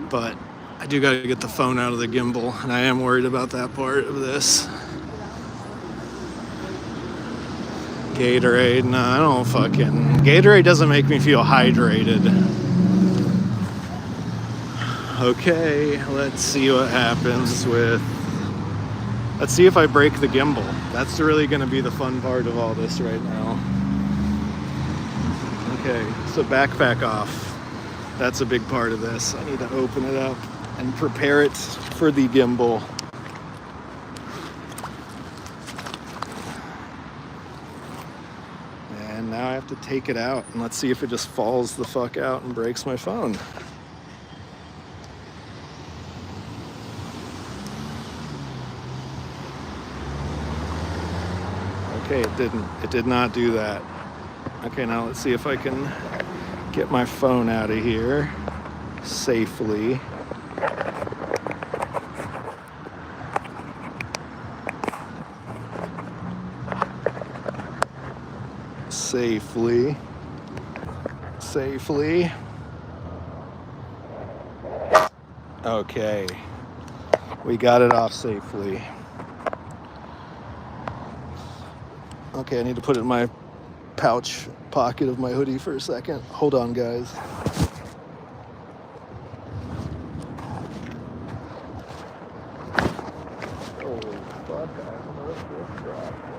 But I do got to get the phone out of the gimbal, and I am worried about that part of this. Gatorade, no, I don't fucking... Gatorade doesn't make me feel hydrated. Okay, let's see what happens with... Let's see if I break the gimbal. That's really going to be the fun part of all this right now. Okay, so backpack off. That's a big part of this. I need to open it up and prepare it for the gimbal. And now I have to take it out and let's see if it just falls the fuck out and breaks my phone. Okay, it didn't. It did not do that. Okay, now let's see if I can get my phone out of here safely. Safely. Okay. We got it off safely. Okay, I need to put it in my pouch pocket of my hoodie for a second. Hold on, guys. Holy fuck, I almost just dropped it.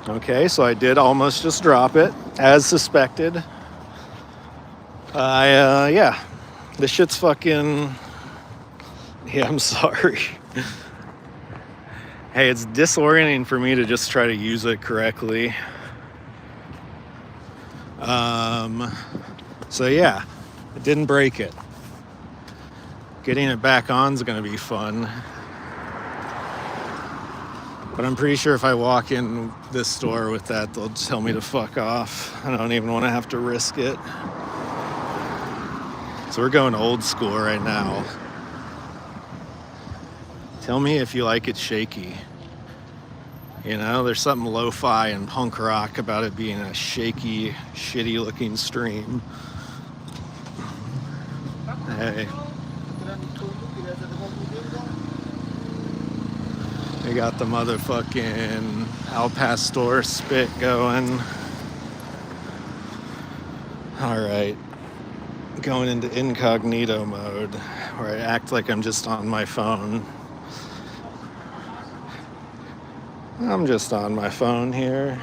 Okay, so I did almost just drop it, as suspected. Yeah. This shit's fucking... Yeah, I'm sorry. Hey, it's disorienting for me to just try to use it correctly. So yeah, I didn't break it. Getting it back on is going to be fun. But I'm pretty sure if I walk in this store with that, they'll tell me to fuck off. I don't even want to have to risk it. So we're going old school right now. Tell me if you like it shaky. You know, there's something lo-fi and punk rock about it being a shaky, shitty looking stream. Hey. We got the motherfucking Al Pastor spit going. Alright. Going into incognito mode, where I act like I'm just on my phone. I'm just on my phone here.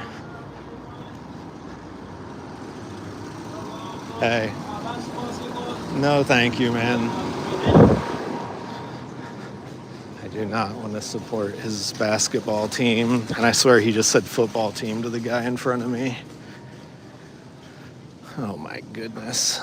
Hey. No, thank you, man. I do not want to support his basketball team. And I swear he just said football team to the guy in front of me. Oh my goodness.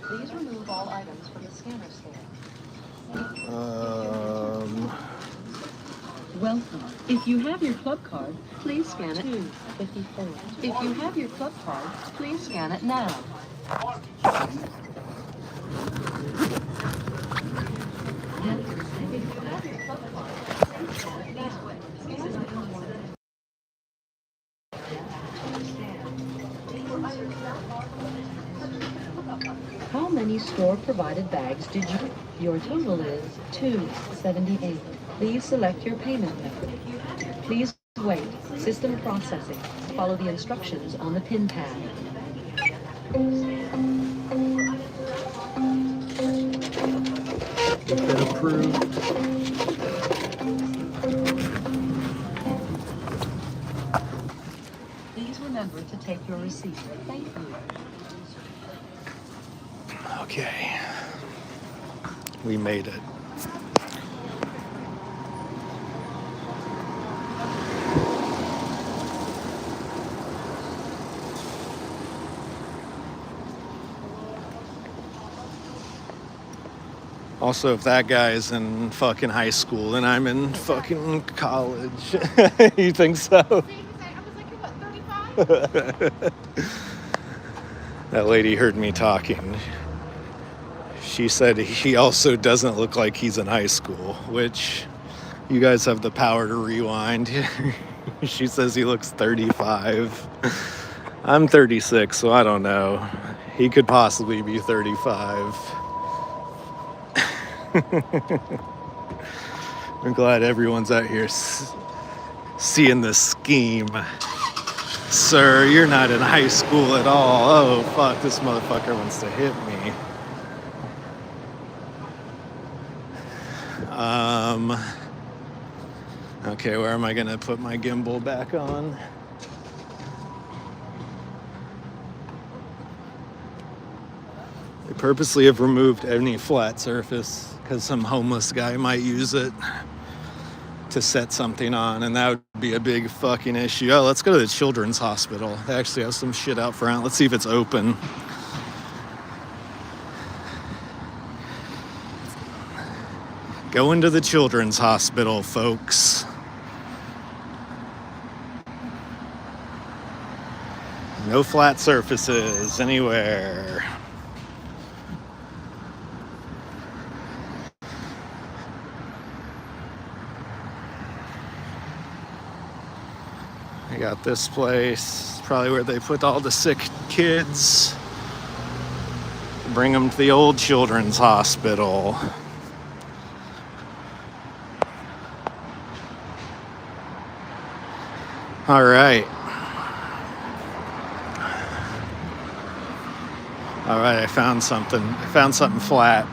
Please remove all items from the scanner stand. Welcome. If you have your club card, please scan it. 254. If you have your club card, please scan it now. How many store-provided bags did you? Your total is $278. Please select your payment method. Please wait. System processing. Follow the instructions on the pin pad. Been approved. Please remember to take your receipt. Thank you. Okay. We made it. Also, if that guy's in fucking high school, then I'm in fucking college. You think so? I was like, you're what, 35? That lady heard me talking. She said he also doesn't look like he's in high school, which you guys have the power to rewind. She says he looks 35. I'm 36, so I don't know. He could possibly be 35. I'm glad everyone's out here seeing this scheme. Sir, you're not in high school at all. Oh, fuck, this motherfucker wants to hit me. Okay, where am I gonna put my gimbal back on? They purposely have removed any flat surface because some homeless guy might use it to set something on, and that would be a big fucking issue. Oh, let's go to the children's hospital. They actually have some shit out front. Let's see if it's open. Go into the children's hospital, folks. No flat surfaces anywhere. I got this place, probably where they put all the sick kids. Bring them to the old children's hospital. All right. All right, I found something. I found something flat.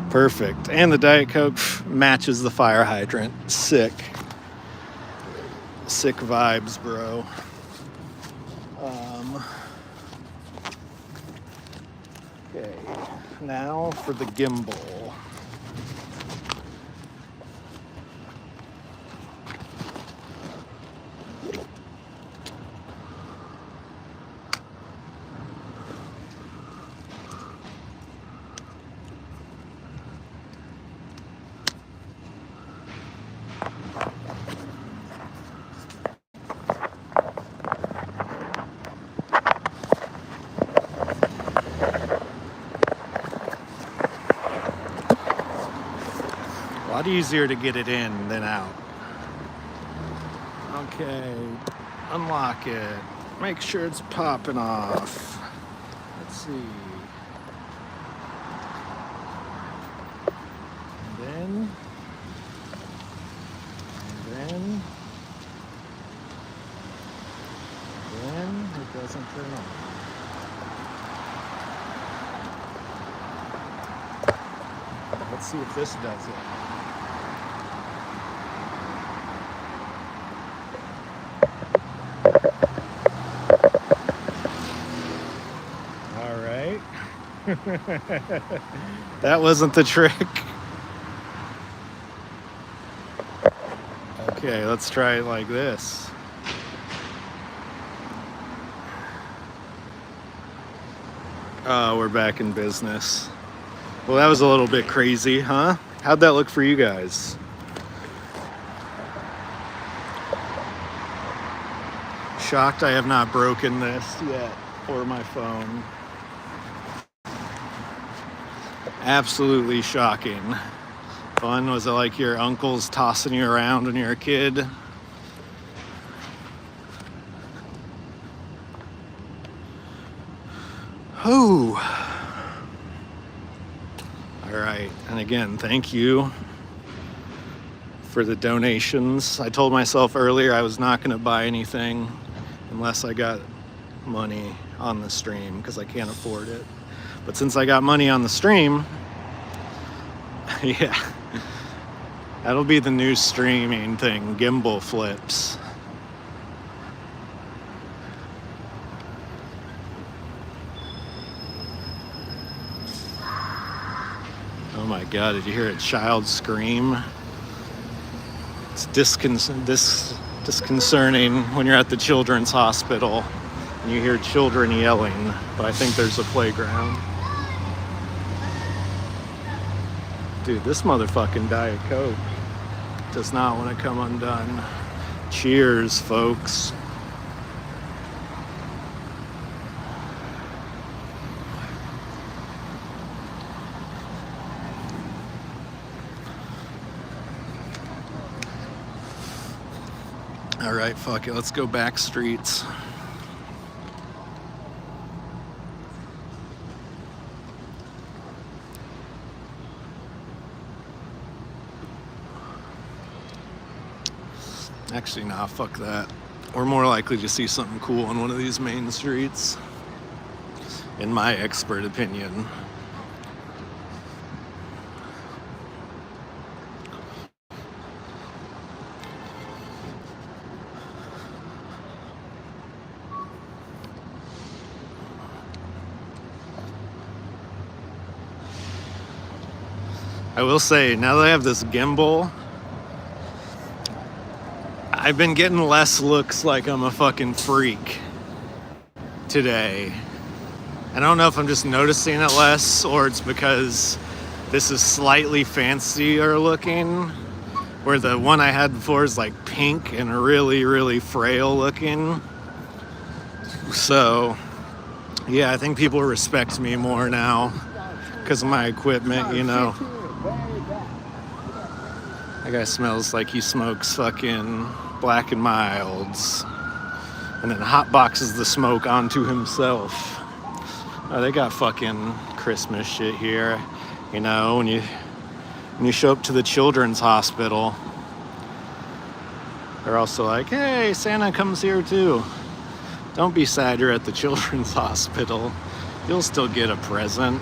Perfect. And the Diet Coke matches the fire hydrant. Sick. Sick vibes, bro. Okay, now for the gimbal. A lot easier to get it in than out. Okay, unlock it. Make sure it's popping off. Let's see. And then it doesn't turn on. Let's see if this does it. All right. That wasn't the trick. Okay, let's try it like this. Oh, we're back in business. Well, that was a little bit crazy, huh? How'd that look for you guys? Shocked I have not broken this yet, or my phone. Absolutely shocking. Fun? Was it like your uncle's tossing you around when you're a kid? Oh. All right, and again, thank you for the donations. I told myself earlier I was not going to buy anything unless I got money on the stream because I can't afford it. But since I got money on the stream, yeah, that'll be the new streaming thing, gimbal flips. Oh my God, did you hear a child scream? It's disconcerting when you're at the children's hospital and you hear children yelling, but I think there's a playground. Dude, this motherfucking Diet Coke does not want to come undone. Cheers, folks. All right, fuck it. Let's go back streets. Actually, nah, fuck that. We're more likely to see something cool on one of these main streets, in my expert opinion. I will say, now that I have this gimbal, I've been getting less looks like I'm a fucking freak today. I don't know if I'm just noticing it less or it's because this is slightly fancier looking, where the one I had before is like pink and really, really frail looking. So, yeah, I think people respect me more now because of my equipment, you know. That guy smells like he smokes fucking Black and Milds and then hot boxes the smoke onto himself. Oh, they got fucking Christmas shit here. You know, when you show up to the children's hospital, they're also like, hey, Santa comes here too. Don't be sad you're at the children's hospital. You'll still get a present.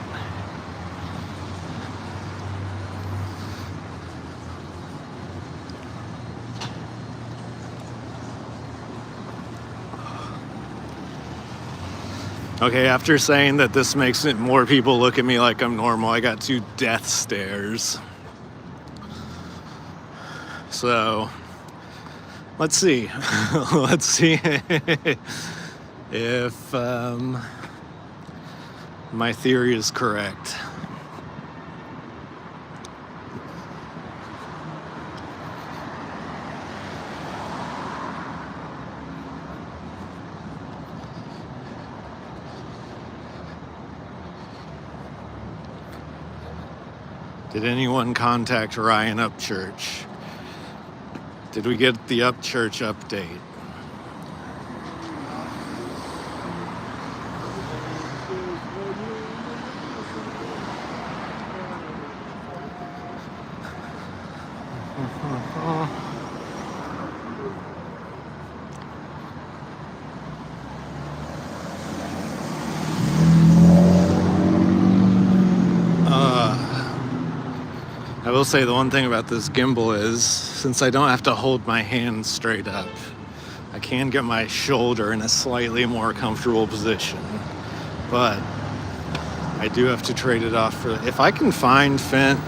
Okay, after saying that this makes it more people look at me like I'm normal, I got 2 death stares. So, let's see. Let's see if my theory is correct. Did anyone contact Ryan Upchurch? Did we get the Upchurch update? I will say the one thing about this gimbal is, since I don't have to hold my hand straight up, I can get my shoulder in a slightly more comfortable position. But I do have to trade it off for, if I can find Fent,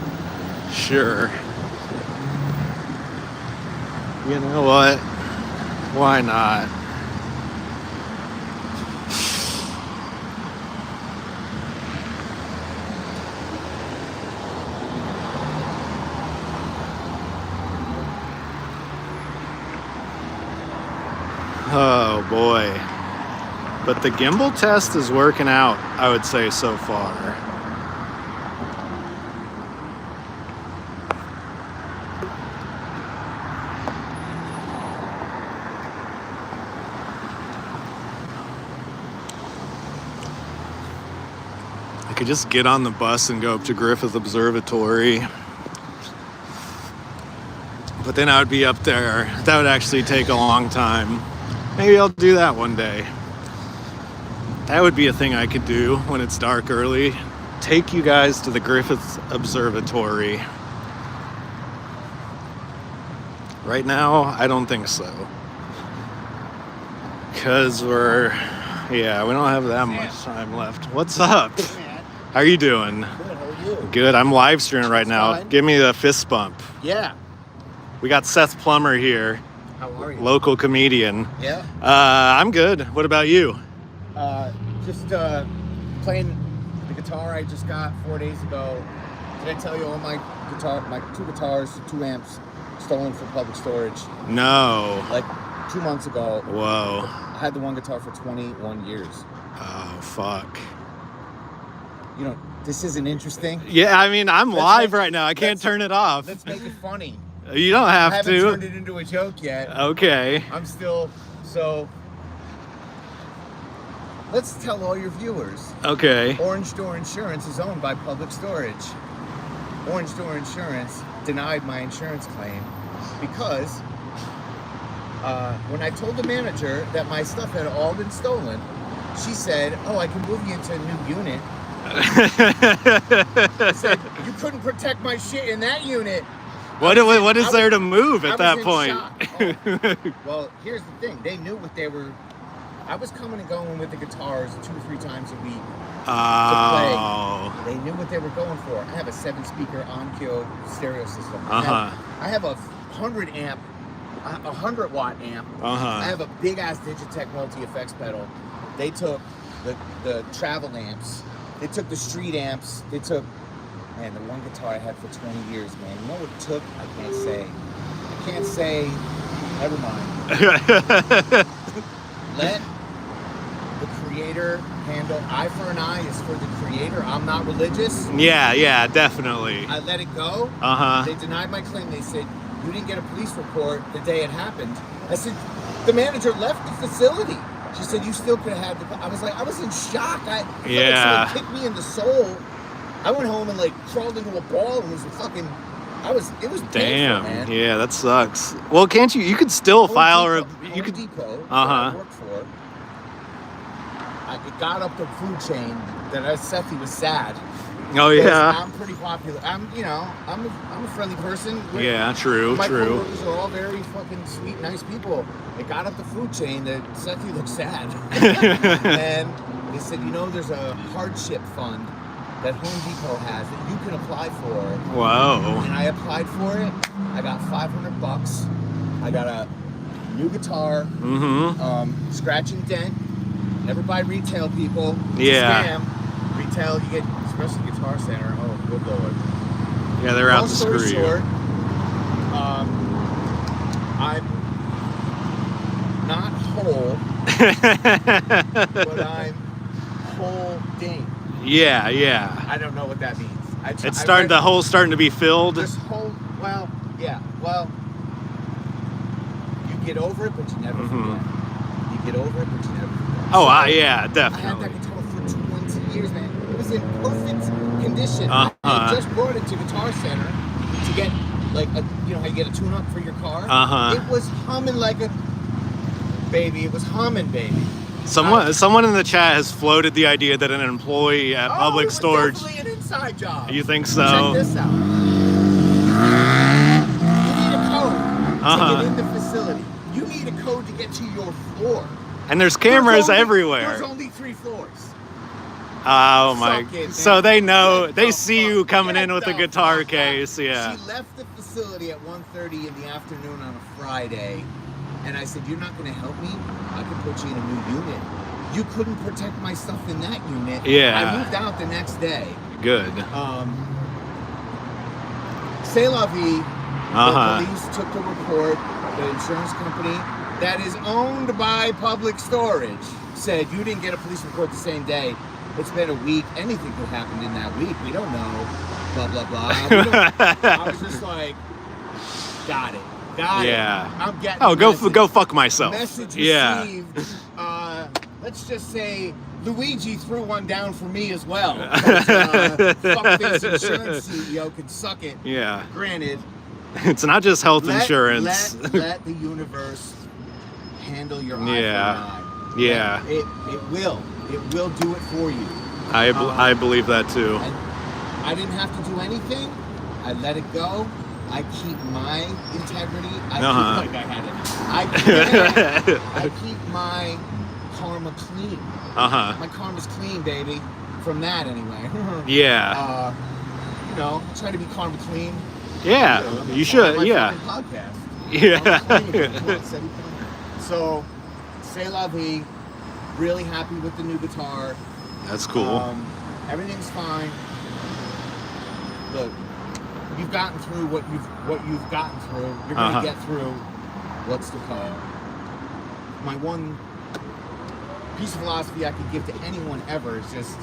sure. You know what? Why not? Oh boy. But the gimbal test is working out, I would say, so far. I could just get on the bus and go up to Griffith Observatory. But then I would be up there. That would actually take a long time. Maybe I'll do that one day. That would be a thing I could do when it's dark early. Take you guys to the Griffith Observatory. Right now, I don't think so. Because we don't have that much time left. What's up? How are you doing? Good, how are you? Good, I'm live streaming right now. Fine. Give me the fist bump. Yeah. We got Seth Plummer here, How are you? local comedian. Yeah. I'm good. What about you? Just playing the guitar I just got 4 days ago. Did I tell you all my 2 guitars, 2 amps stolen from public storage? No. Like 2 months ago. Whoa. I had the one guitar for 21 years. Oh, fuck. You know, this isn't interesting. Yeah, I mean, I'm live right now. I can't turn it off. Let's make it funny. You don't I have haven't to. turned it into a joke yet. Okay. I'm still, so let's tell all your viewers. Okay. Orange Door Insurance is owned by Public Storage. Orange Door Insurance denied my insurance claim because when I told the manager that my stuff had all been stolen, she said, "Oh, I can move you into a new unit." I said, "You couldn't protect my shit in that unit." What is there to move at that point? Oh. Well, here's the thing. They knew what they were... I was coming and going with the guitars 2 or 3 times a week Oh. to play. They knew what they were going for. I have a 7-speaker Onkyo stereo system. Uh-huh. I have a 100 amp, a 100-watt amp. Uh-huh. I have a big-ass Digitech multi-effects pedal. They took the travel amps. They took the street amps. They took... Man, the one guitar I had for 20 years, man. You know what it took? I can't say. Never mind. Let the creator handle. Eye for an eye is for the creator. I'm not religious. Yeah, definitely. I let it go. Uh-huh. They denied my claim. They said, you didn't get a police report the day it happened. I said, the manager left the facility. She said, you still could have had the... I was in shock. I felt like someone kicked me in the soul. I went home and crawled into a ball and was fucking... it was painful, Damn. man. Yeah, that sucks. Well, can't you could still file a... You could... Depot, Uh-huh. that I worked for, it got up the food chain that Sethi was sad. Oh, yeah. I'm pretty popular. I'm a friendly person. Yeah, true. My coworkers are all very fucking sweet, nice people. It got up the food chain that Sethi looked sad. And They said, you know, there's a hardship fund that Home Depot has that you can apply for. Whoa. And I applied for it. I got $500. I got a new guitar. Scratch and dent. Never buy retail, people. It's a scam. Retail, you get, especially Guitar Center. Oh, good lord. Yeah, they're out to screw short, you. I'm not whole, but I'm holding. Yeah. I don't know what that means. The hole's starting to be filled. This whole, well, yeah, well, you get over it, but you never forget. You get over it, but you never forget. Oh, So, yeah, I had definitely. that guitar for 20 years, man. It was in perfect condition. Uh-huh. I just brought it to Guitar Center to get, like, you know how you get a tune-up for your car? Uh-huh. It was humming like a baby. It was humming, baby. Someone in the chat has floated the idea that an employee at public storage. It was definitely an inside job. You think so? Check this out. You need a code to get in the facility. You need a code to get to your floor. And there's cameras everywhere. There's only 3 floors. Oh my! Suck it, So man. they know, Get they the see fuck- you coming get in with a the guitar fuck out. case. Yeah. She left the facility at 1:30 in the afternoon on a Friday, and I said, "You're not going to help me? I can put you in a new unit." You couldn't protect my stuff in that unit. Yeah. I moved out the next day. Good. C'est la vie. Uh-huh. The police took the report. The insurance company that is owned by Public Storage said you didn't get a police report the same day. It's been a week. Anything could happen in that week. We don't know. Blah, blah, blah. I was just like, got it. Yeah. I'm getting Oh, the message. go fuck myself. Message Yeah. received. Let's just say Luigi threw one down for me as well. Fuck this insurance CEO can suck it. Yeah. Granted, It's not just health insurance. Let the universe handle your Yeah. iPhone 9. Yeah. It will. It will do it for you. I believe that too. And I didn't have to do anything. I let it go. I keep my integrity. I keep my karma clean. My karma's clean, baby. From that, anyway. Yeah. You know, try to be karma clean. Yeah. You should. My Yeah. fucking podcast. Yeah. So, c'est la vie. Really happy with the new guitar. That's cool. Everything's fine. Look, you've gotten through what you've gotten through. You're gonna get through what's to come. My one piece of philosophy I could give to anyone ever is just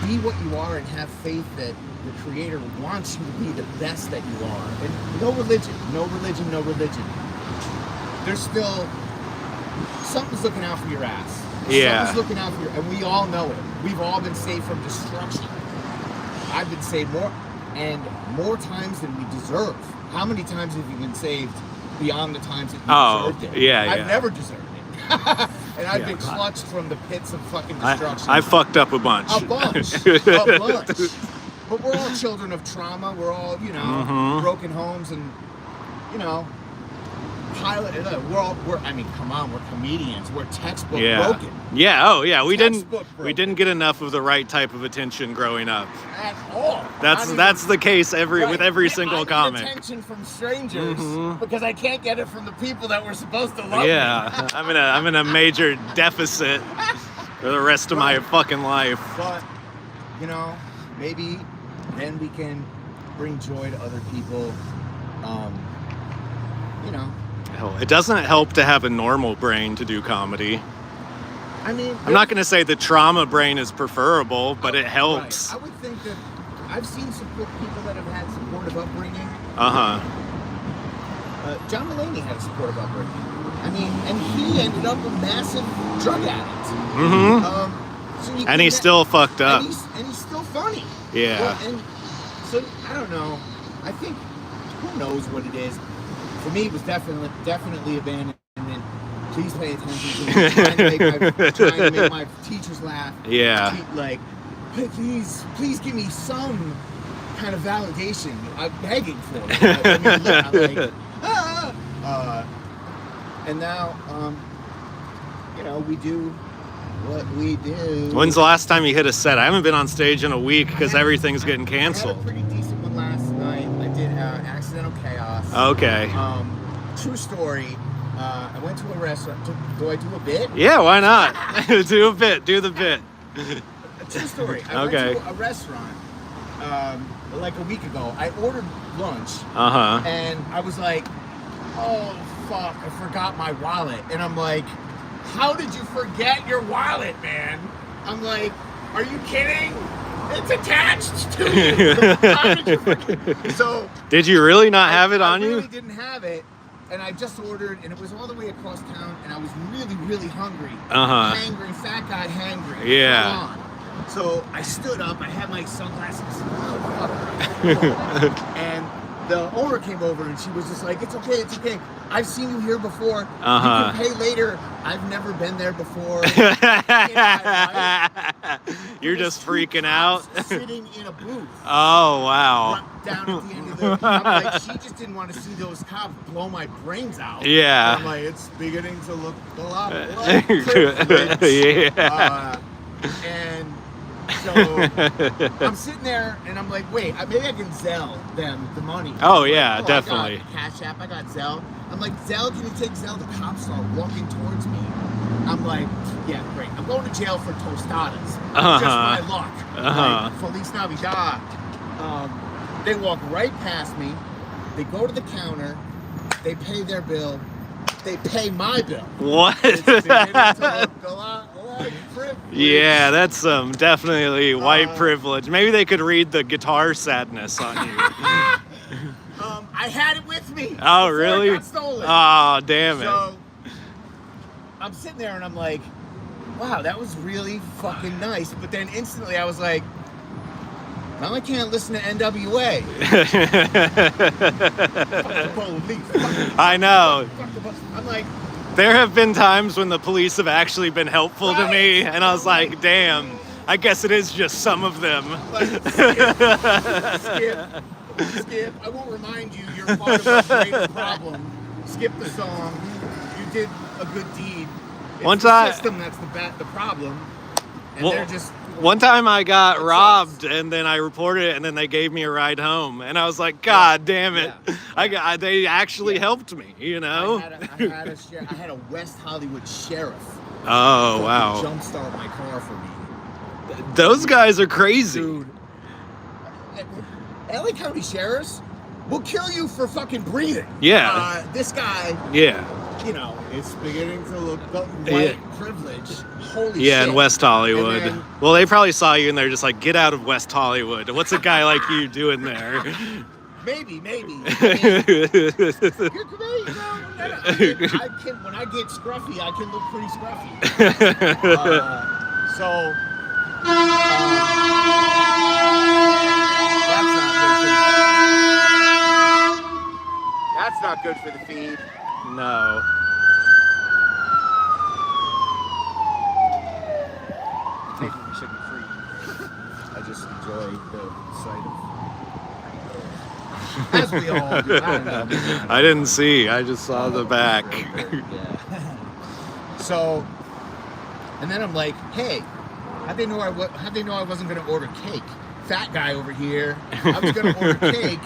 be what you are and have faith that the Creator wants you to be the best that you are. And no religion. There's still something's looking out for your ass. Yeah. Something's looking out for and we all know it. We've all been saved from destruction. I've been saved more times than we deserve. How many times have you been saved beyond the times that you deserved it? Yeah. I've never deserved it. And I've been clutched from the pits of fucking destruction. I fucked up a bunch. A bunch. But we're all children of trauma. We're all, broken homes and, come on, we're comedians. We're textbook broken. Yeah, oh yeah, we Textbook didn't broken. get enough of the right type of attention growing up. At all. That's the case with every single I need comic. attention from strangers because I can't get it from the people that were supposed to love me. Yeah, I'm in a major deficit for the rest of my fucking life. But, maybe then we can bring joy to other people. Hell, it doesn't help to have a normal brain to do comedy. I mean, I'm not going to say the trauma brain is preferable, but it helps. Right. I would think that I've seen some people that have had supportive upbringing. John Mulaney had a supportive upbringing. I mean, and he ended up a massive drug addict. And he's still fucked up. And he's still funny. Yeah. Well, and so I don't know. I think who knows what it is. For me, it was definitely abandonment. Please pay attention to me. Trying to make my teachers laugh. Yeah. Like, hey, please give me some kind of validation. I'm begging for it. I'm like, and now, you know, we do what we do. When's the last time you hit a set? I haven't been on stage in a week because everything's getting I had a canceled. pretty decent one last night. I did Accidental Chaos. Okay. True story. I went to a restaurant. Do I do a bit? Yeah, why not? Do a bit. Do the bit. True story. I went to a restaurant like a week ago. I ordered lunch. Uh-huh. And I was like, oh, fuck, I forgot my wallet. And I'm like, how did you forget your wallet, man? I'm like, are you kidding? It's attached to you. How did you forget? So, did you really not have it on you? I really didn't have it. And I just ordered, and it was all the way across town, and I was really, really hungry. Uh-huh. Hangry, fat guy hangry. Yeah. So I stood up, I had my sunglasses. Oh, fuck. And the owner came over, and she was just like, it's okay, it's okay. I've seen you here before. Uh-huh. You can pay later. I've never been there before. You're just freaking out? Sitting in a booth. Oh, wow. Down at the end of the... I'm like, she just didn't want to see those cops blow my brains out. Yeah. I'm like, it's beginning to look a lot like privilege. Yeah. And so I'm sitting there and I'm like, wait, maybe I can Zelle them the money. Oh, yeah, like, definitely. I got Cash App, I got Zelle. I'm like, Zelle, can you take Zelle? The cops are walking towards me. I'm like, yeah, great. I'm going to jail for tostadas. Just my luck. Like, Feliz Navidad. They walk right past me. They go to the counter. They pay their bill. They pay my bill. What? It's beginning to look a lot like privilege. Yeah, that's definitely white privilege. Maybe they could read the guitar sadness on you. I had it with me. Oh, before really? It got stolen. Oh, damn it. So I'm sitting there and I'm like, wow, that was really fucking nice. But then instantly I was like, now I can't listen to NWA. I know. I'm like, there have been times when the police have actually been helpful to me, and I was like, damn, I guess it is just some of them. Like, skip. I won't remind you, you're part of a greater problem. Skip the song. You did a good deed. It's the system that's the problem. And they're just... One time I got robbed, and then I reported it, and then they gave me a ride home, and I was like, God damn it! Yeah. They actually helped me, you know. I had a West Hollywood sheriff. Oh wow! Jumpstart my car for me. Those guys are crazy. Dude, LA County sheriffs will kill you for fucking breathing. Yeah. This guy. Yeah. You know, it's beginning to look white privilege. Holy shit. Yeah, in West Hollywood. Then, well, they probably saw you and they're just like, get out of West Hollywood. What's a guy like you doing there? Maybe. You're when I get scruffy, I can look pretty scruffy. That's not good for the feed. No. Technically should be free. I just enjoy the sight of... As we all do. I don't know. I didn't see. I just saw the back. Yeah. So, and then I'm like, hey, how'd they know I wasn't going to order cake? Fat guy over here. I was going to order cake.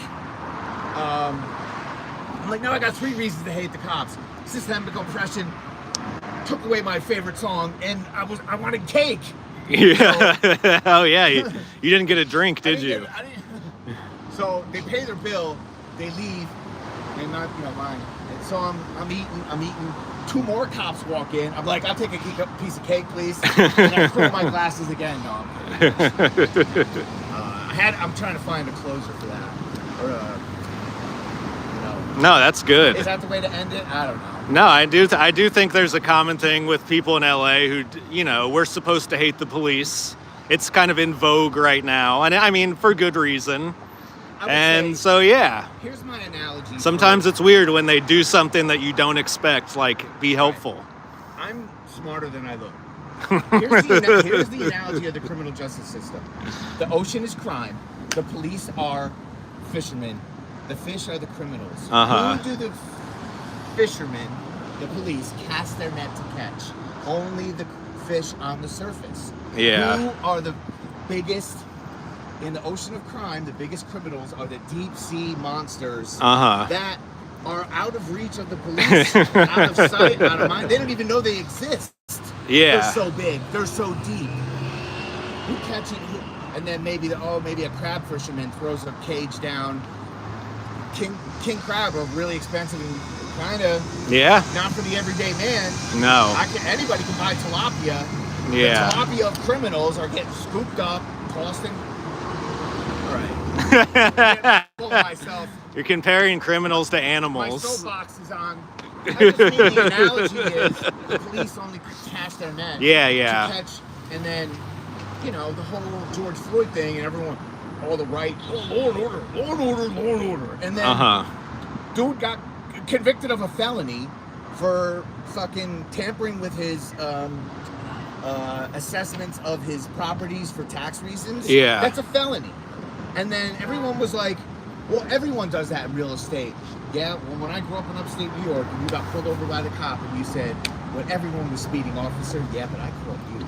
I'm like, no, I got 3 reasons to hate the cops. Systemic oppression took away my favorite song, and I wanted cake. Yeah. So, oh yeah. You didn't get a drink, did you? I didn't. So they pay their bill, they leave, and not mine. And so I'm eating. 2 more cops walk in. I'm like, I'll take a piece of cake, please. And I throw my glasses again. No, I'm kidding. I'm trying to find a closer for that. Or No, that's good. Is that the way to end it? I don't know. No, I do think there's a common thing with people in LA who, we're supposed to hate the police. It's kind of in vogue right now, and I mean for good reason. And so yeah. Here's my analogy. Sometimes it's weird when they do something that you don't expect, like be helpful. I'm smarter than I look. Here's the analogy of the criminal justice system. The ocean is crime. The police are fishermen. The fish are the criminals. Who do the fishermen, the police, cast their net to catch? only the fish on the surface. Yeah. Who are the biggest in the ocean of crime? The biggest criminals are the deep sea monsters that are out of reach of the police, out of sight, out of mind. They don't even know they exist. Yeah. They're so big. They're so deep. Who catches? And then maybe a crab fisherman throws a cage down. King crab are really expensive and kind of not for the everyday man. No. Anybody can buy tilapia. Yeah. The tilapia of criminals are getting scooped up, tossed in. All right. Full of myself. You're comparing criminals to My animals. soapbox is on. I just mean the analogy is the police only cast their net. Yeah. To catch, and then, the whole George Floyd thing, and everyone, all the right, law and order. And then, dude got convicted of a felony for fucking tampering with his assessments of his properties for tax reasons. Yeah. That's a felony. And then everyone was like, well, everyone does that in real estate. Yeah, well, when I grew up in upstate New York and you got pulled over by the cop and you said, when everyone was speeding, officer, yeah, but I caught you.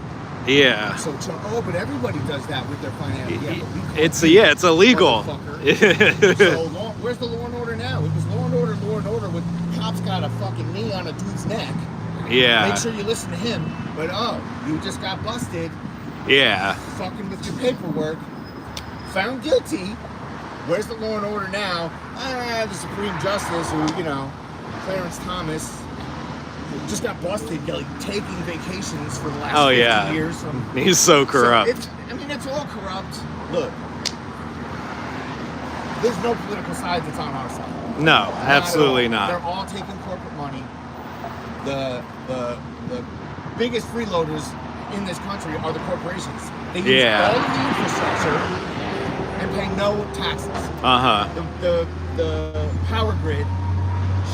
Yeah. So, but everybody does that with their financial. Yeah, but we caught It's illegal. So where's the law and order now? It was law and order with cops got a fucking knee on a dude's neck. Yeah. Make sure you listen to him. But you just got busted. Yeah. Fucking with your paperwork. Found guilty. Where's the law and order now? The Supreme Justice, who, Clarence Thomas, just got busted taking vacations for the last 50 years. He's so corrupt. So it's all corrupt. Look, there's no political side that's on our side. No, absolutely not. They're all taking corporate money. The biggest freeloaders in this country are the corporations. They use all of the infrastructure and pay no taxes. The power grid,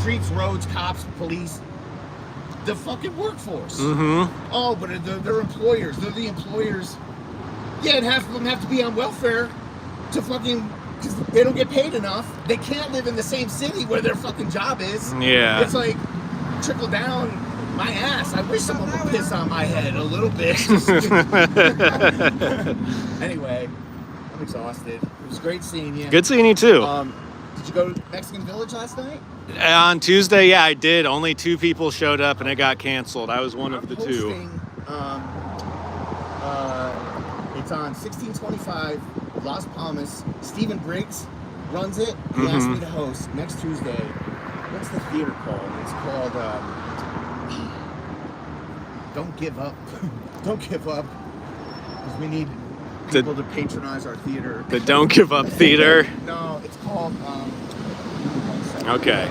streets, roads, cops, police, the fucking workforce. Oh, but they're employers. They're the employers. Yeah, and half of them have to be on welfare to fucking, because they don't get paid enough. They can't live in the same city where their fucking job is. Yeah. It's like, trickle down my ass. I wish someone would piss on my head a little bit. Anyway, I'm exhausted. It was great seeing you. Good seeing you too. Did you go to Mexican Village last night? On Tuesday, yeah, I did. Only 2 people showed up and it got canceled. I was one of the 2. It's on 1625 Las Palmas. Stephen Briggs runs it. He asked me to host next Tuesday. What's the theater called? It's called Don't Give Up. Don't Give Up. Because we need people to patronize our theater. The Don't Give Up Theater? No, it's called... Okay.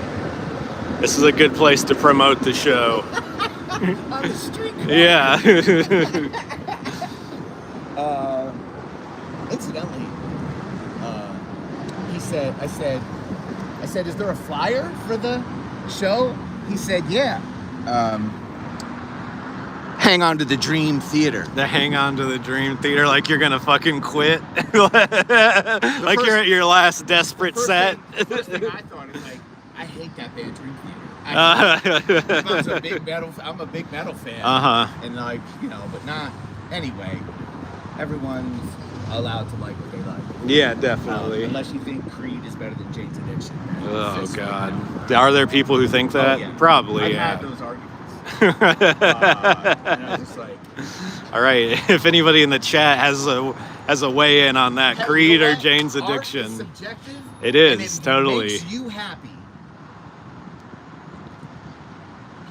This is a good place to promote the show. On the street corner. Yeah. Incidentally, I said, is there a flyer for the show? He said, yeah. Hang on to the Dream Theater. The Hang On to the Dream Theater, like you're gonna fucking quit. Like you're at your last desperate set. The first thing I thought is like, I hate that band Dream Theater. I'm a big metal fan. And but not. Anyway, everyone's allowed to like what they like. Yeah, definitely. Unless you think Creed is better than Jane's Addiction. Oh God. Are there people who think that? Oh, yeah. Probably, I've had those arguments. Just like, all right, if anybody in the chat has a weigh in on that, Creed or Jane's Addiction. Art is subjective, it is, and if totally. It makes you happy.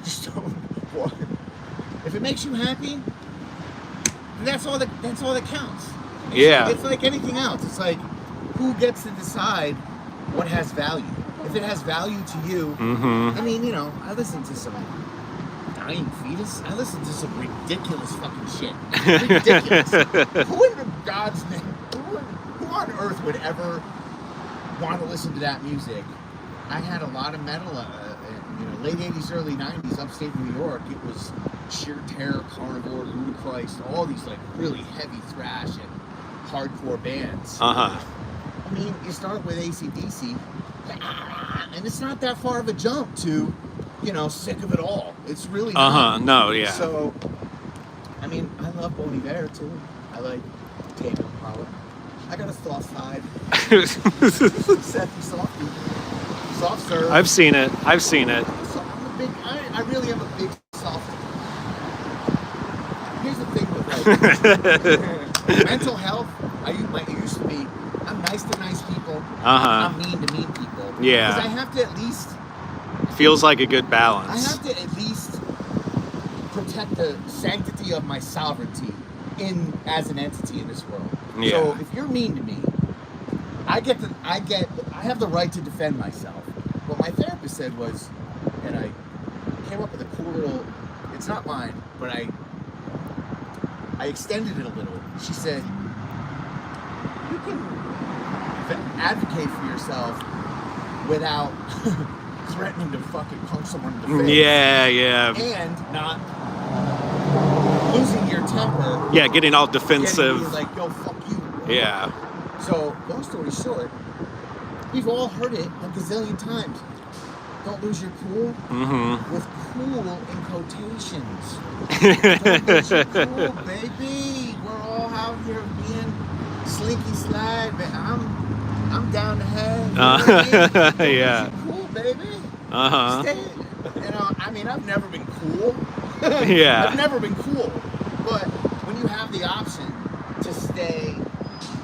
Just don't. If it makes you happy, that's all that counts. It's like anything else. It's like, who gets to decide what has value? If it has value to you, I mean, I listen to some dying fetus. I listen to some ridiculous fucking shit. Ridiculous. Who in God's name? Who on earth would ever want to listen to that music? I had a lot of metal, late 80s, early 90s, upstate New York. It was Sheer Terror, Carnivore, Ludacris, all these like really heavy thrash and hardcore bands. I mean, you start with AC/DC, and it's not that far of a jump to, sick of it all. It's really No, yeah. So, I mean, I love Bon Iver too. I like Tame Impala. I got a soft side. Sethy softy. Soft serve. I've seen it. So I really am a big softy. Here's the thing with like mental health. I used to be. I'm nice to nice people. I'm mean to mean people. Yeah. Because I have to at least. Feels like a good I balance. have to at least protect the sanctity of my sovereignty as an entity in this world. Yeah. So if you're mean to me, I have the right to defend myself. What my therapist said was, and I came up with a cool little. It's not mine, but I extended it a little. She said, you can advocate for yourself without threatening to fucking punch someone in the face. Yeah. And not losing your temper. Yeah, getting all defensive. Getting like, yo, fuck you. Yeah. So, long story short, we've all heard it a gazillion times. Don't lose your cool. With cool in quotations. Don't lose your cool, baby. We're all out here being slinky slide, but I'm down the head. Yeah. Cool, baby. Stay. I mean, I've never been cool. Yeah. I've never been cool. But when you have the option to stay,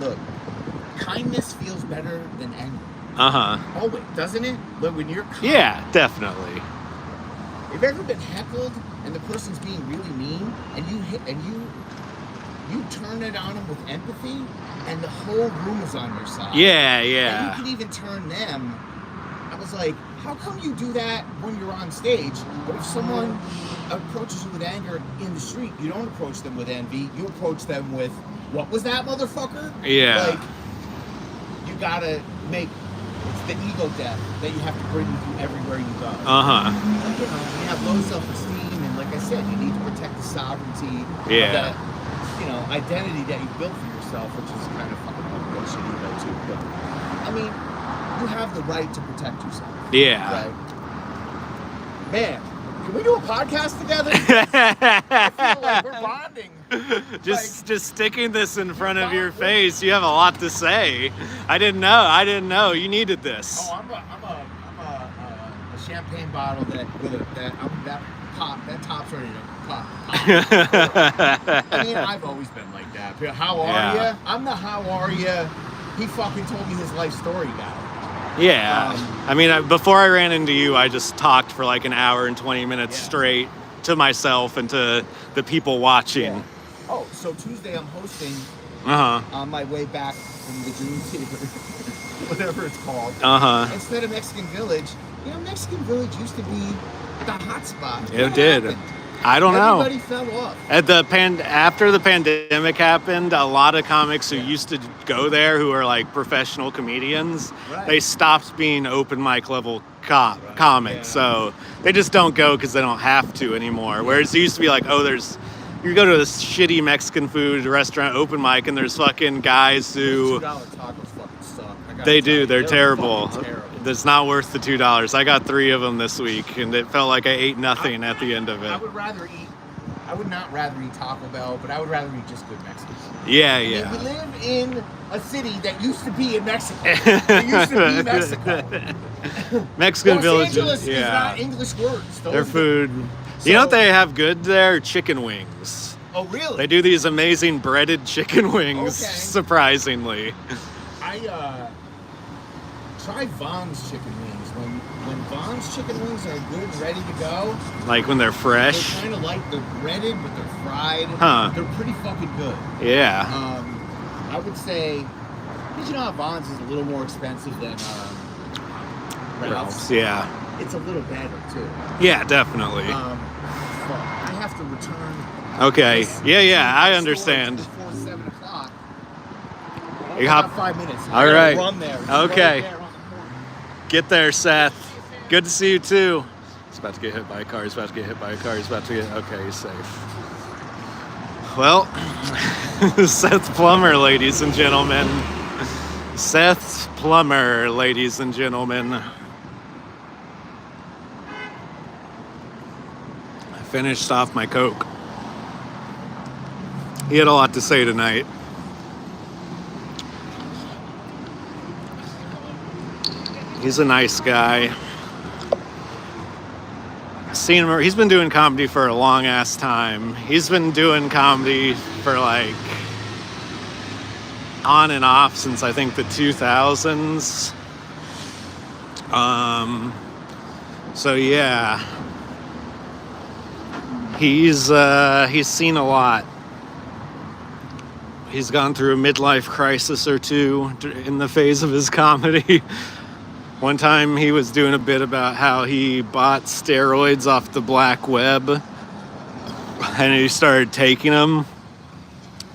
look, kindness feels better than anger. Always, doesn't it? But when you're kind, Yeah, definitely. Have you ever been heckled and the person's being really mean and you turn it on them with empathy and the whole room is on your side? Yeah. And you can even turn them. I was like, how come you do that when you're on stage, but if someone approaches you with anger in the street, you don't approach them with envy, you approach them with, what was that, motherfucker? Yeah. Like, you gotta make, it's the ego death that you have to bring with you everywhere you go. You have low self-esteem, and like I said, you need to protect the sovereignty of that, identity that you built for yourself, which is kind of fucking bullshit ego too. But I mean, you have the right to protect yourself. Yeah. Right? Man, can we do a podcast together? I feel like we're bonding. Just sticking this in front of your face, you have a lot to say. I didn't know. You needed this. Oh, I'm a champagne bottle that top's ready to pop. I mean, I've always been like that. How are ya? I'm the how are ya. He fucking told me his life story guy. Yeah. I mean, before I ran into you, I just talked for like an hour and 20 minutes straight to myself and to the people watching. Yeah. Oh, so Tuesday I'm hosting on my way back from the Dream Theater, whatever it's called. Instead of Mexican Village, Mexican Village used to be the hot spot. It did. Happened? I don't know. Everybody fell off. After the pandemic happened, a lot of comics who used to go there, who are like professional comedians, they stopped being open mic level comics. So they just don't go because they don't have to anymore. Whereas it used to be like, you go to this shitty Mexican food restaurant open mic, and there's fucking guys who $2 tacos fucking suck. They do. They're terrible. Terrible. It's not worth the $2. I got 3 of them this week, and it felt like I ate nothing at the end of it. I would not rather eat Taco Bell, but I would rather eat just good Mexican. Yeah. I mean, we live in a city that used to be in Mexico. It used to be Mexico. Mexican Los villages. Angeles is not English words. Their food. You know what they have good there? Chicken wings. Oh, really? They do these amazing breaded chicken wings, surprisingly. I try Vaughn's chicken wings. When Vaughn's chicken wings are good and ready to go. Like when they're fresh? They're kind of like, they're breaded, but they're fried. They're pretty fucking good. Yeah. I would say, because you know how Vaughn's is a little more expensive than Ralph's. Yeah. It's a little better, too. Yeah, definitely. I have to return. Okay. Yeah, I understand. Before 7 o'clock. You have 5 minutes. All right. Run there. Okay. Right there on the corner. Get there, Seth. Good to see you too. He's about to get hit by a car. Okay, he's safe. Well, Seth Plummer, ladies and gentlemen. Seth Plummer, ladies and gentlemen. finished off my Coke. He had a lot to say tonight. He's a nice guy. Seen him. He's been doing comedy for a long ass time. He's been doing comedy for like on and off since I think the 2000s. So yeah, he's seen a lot. He's gone through a midlife crisis or two in the phase of his comedy. One time he was doing a bit about how he bought steroids off the black web and he started taking them,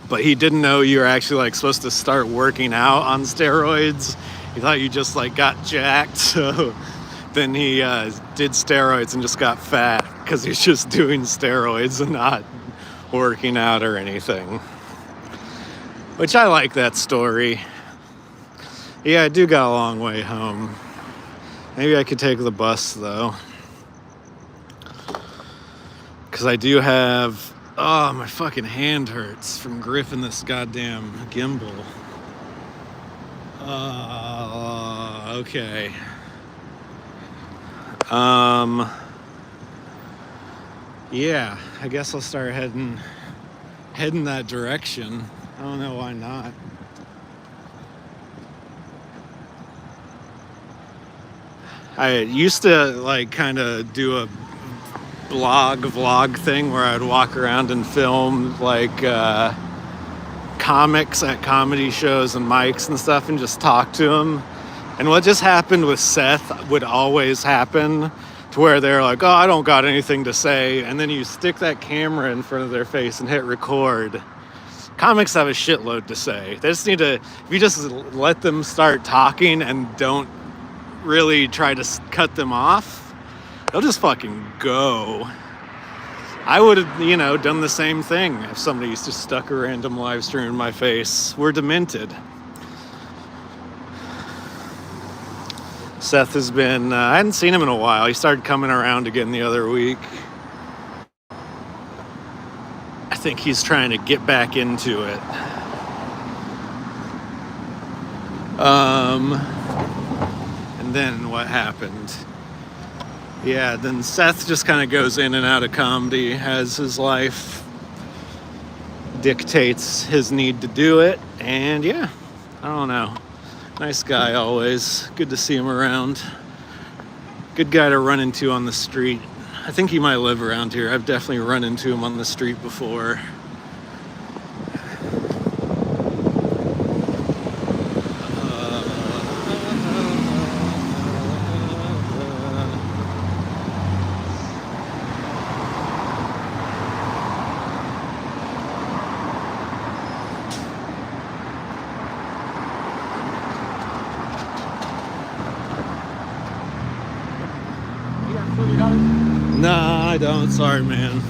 but he didn't know you were actually like supposed to start working out on steroids. He thought you just like got jacked. So then he did steroids and just got fat because he's just doing steroids and not working out or anything. Which I like that story. Yeah, I do got a long way home. Maybe I could take the bus though. Because I do have... Oh, my fucking hand hurts from gripping this goddamn gimbal. Okay. Yeah, I guess I'll start heading that direction. I don't know why not. I used to like kind of do a vlog thing where I'd walk around and film like comics at comedy shows and mics and stuff and just talk to them. And what just happened with Seth would always happen, to where they're like, oh, I don't got anything to say. And then you stick that camera in front of their face and hit record. Comics have a shitload to say. They just need to, if you just let them start talking and don't really try to cut them off, they'll just fucking go. I would have, done the same thing if somebody used to stuck a random live stream in my face. We're demented. Seth has been, I hadn't seen him in a while. He started coming around again the other week. I think he's trying to get back into it. And then what happened? Yeah, then Seth just kind of goes in and out of comedy as his life dictates his need to do it. And yeah, I don't know. Nice guy always. Good to see him around. Good guy to run into on the street. I think he might live around here. I've definitely run into him on the street before. Nah, I don't. Sorry, man.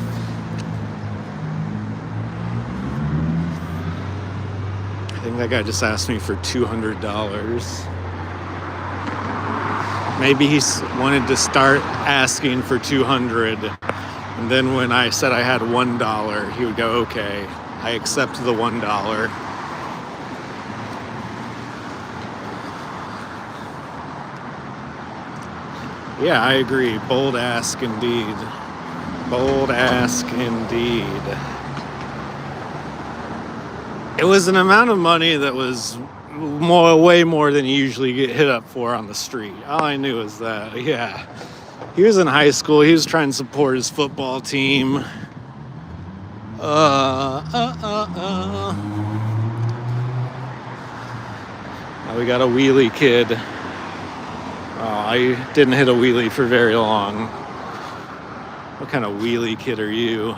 I think that guy just asked me for $200. Maybe he wanted to start asking for $200, and then when I said I had $1, he would go, okay, I accept the $1. Yeah, I agree. Bold ask indeed. Bold ask indeed. It was an amount of money that was way more than you usually get hit up for on the street. All I knew was that, yeah. He was in high school. He was trying to support his football team. Now we got a wheelie kid. Oh, I didn't hit a wheelie for very long. What kind of wheelie kid are you?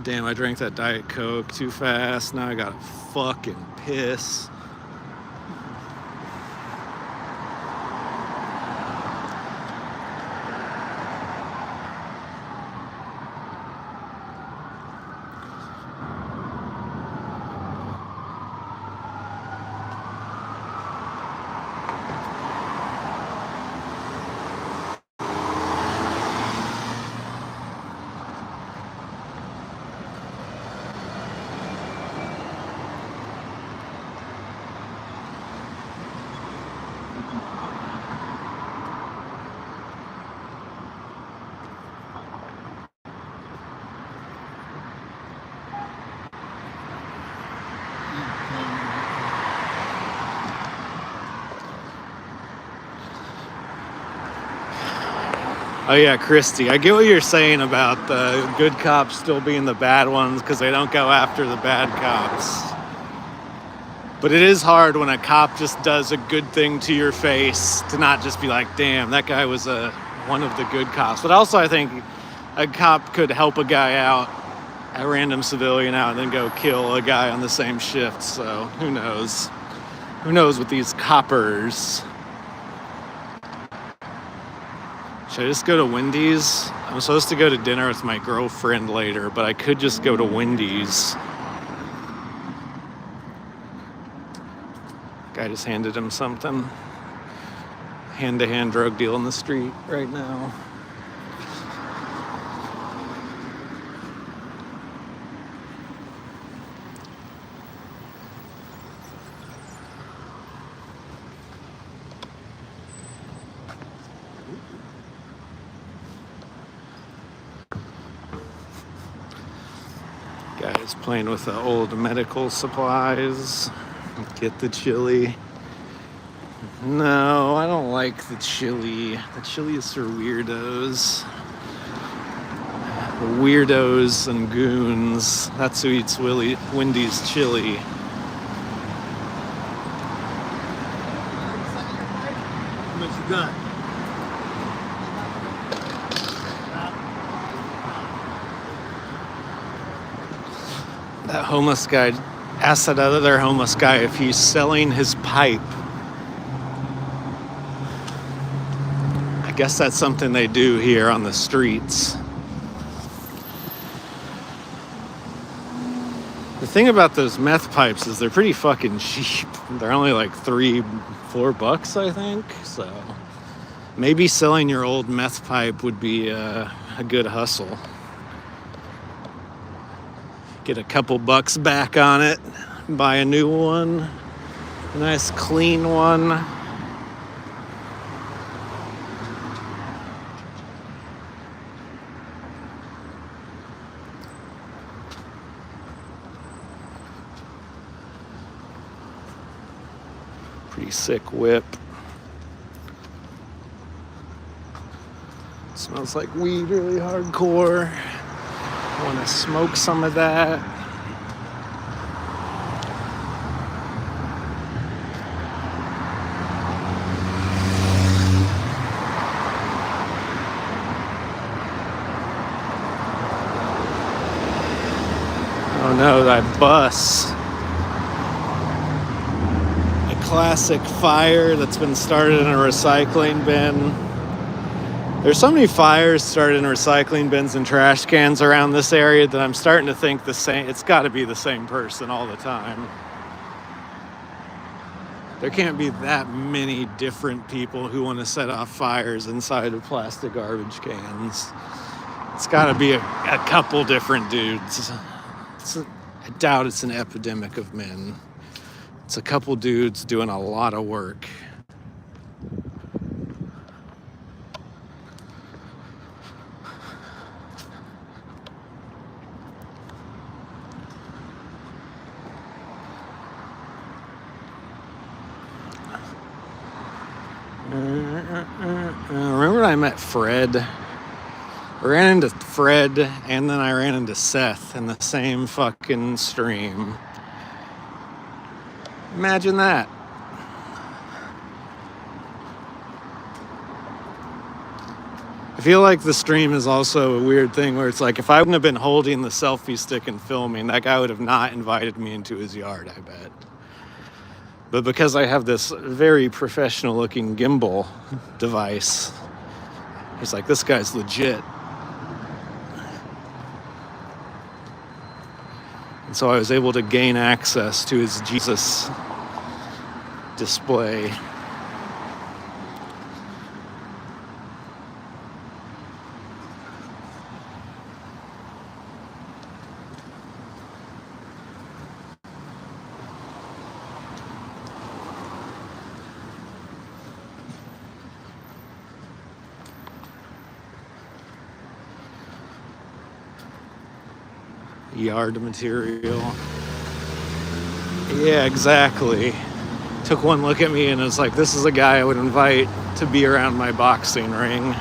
Damn, I drank that Diet Coke too fast. Now I gotta fucking piss. Oh yeah, Christy, I get what you're saying about the good cops still being the bad ones because they don't go after the bad cops. But it is hard when a cop just does a good thing to your face to not just be like, damn, that guy was one of the good cops. But also I think a cop could help a guy out, a random civilian out, and then go kill a guy on the same shift. So who knows? Who knows with these coppers? Should I just go to Wendy's? I'm supposed to go to dinner with my girlfriend later, but I could just go to Wendy's. Guy just handed him something. Hand-to-hand drug deal in the street right now. Guy's playing with the old medical supplies. Get the chili. No, I don't like the chili. The chili is for weirdos. The weirdos and goons. That's who eats Wendy's chili. How much you got? That homeless guy asked that other homeless guy if he's selling his pipe. I guess that's something they do here on the streets. The thing about those meth pipes is they're pretty fucking cheap. They're only like $3-4, I think. So maybe selling your old meth pipe would be a good hustle. Get a couple bucks back on it, buy a new one, a nice clean one. Pretty sick whip. Smells like weed really hardcore. Want to smoke some of that. Oh no, that bus. A classic fire that's been started in a recycling bin. There's so many fires started in recycling bins and trash cans around this area that I'm starting to think it's got to be the same person all the time. There can't be that many different people who want to set off fires inside of plastic garbage cans. It's got to be a couple different dudes. I doubt it's an epidemic of men. It's a couple dudes doing a lot of work. Remember when I met Fred? I ran into Fred and then I ran into Seth in the same fucking stream. Imagine that. I feel like the stream is also a weird thing where it's like if I wouldn't have been holding the selfie stick and filming, that guy would have not invited me into his yard, I bet. But because I have this very professional looking gimbal device, he's like, this guy's legit. And so I was able to gain access to his Jesus display. Yard material. Yeah, exactly. Took one look at me and was like, this is a guy I would invite to be around my boxing ring.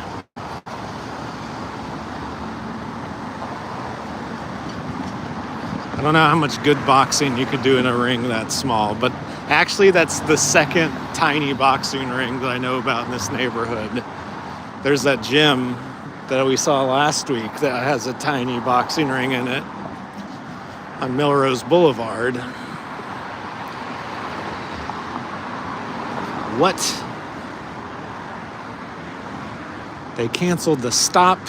I don't know how much good boxing you could do in a ring that small, but actually that's the second tiny boxing ring that I know about in this neighborhood. There's that gym that we saw last week that has a tiny boxing ring in it on Melrose Boulevard. What? They canceled the stop.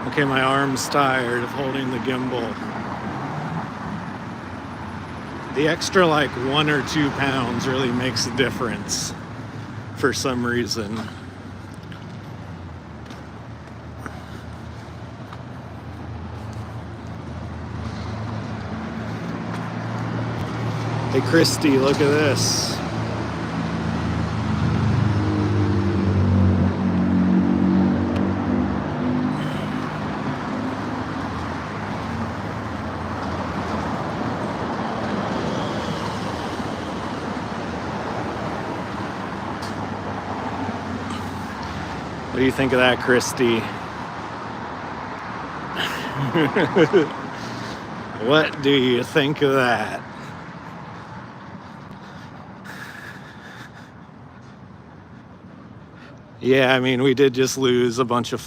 Okay, my arm's tired of holding the gimbal. The extra like 1 or 2 pounds really makes a difference for some reason. Hey Christy, look at this. What do you think of that, Christy? What do you think of that? Yeah, I mean, we did just lose a bunch of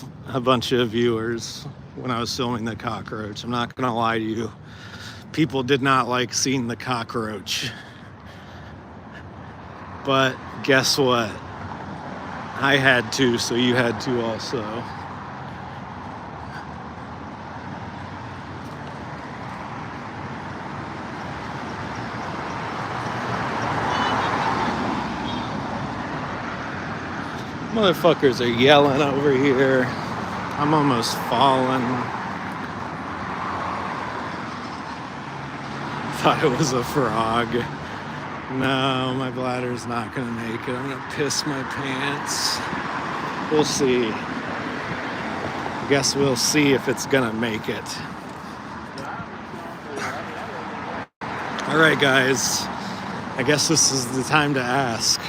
viewers when I was filming the cockroach. I'm not gonna lie to you. People did not like seeing the cockroach. But guess what? I had to, so you had to also. Motherfuckers are yelling over here. I'm almost falling. Thought it was a frog. No, my bladder's not gonna make it. I'm gonna piss my pants. We'll see. I guess we'll see if it's gonna make it. All right, guys. I guess this is the time to ask.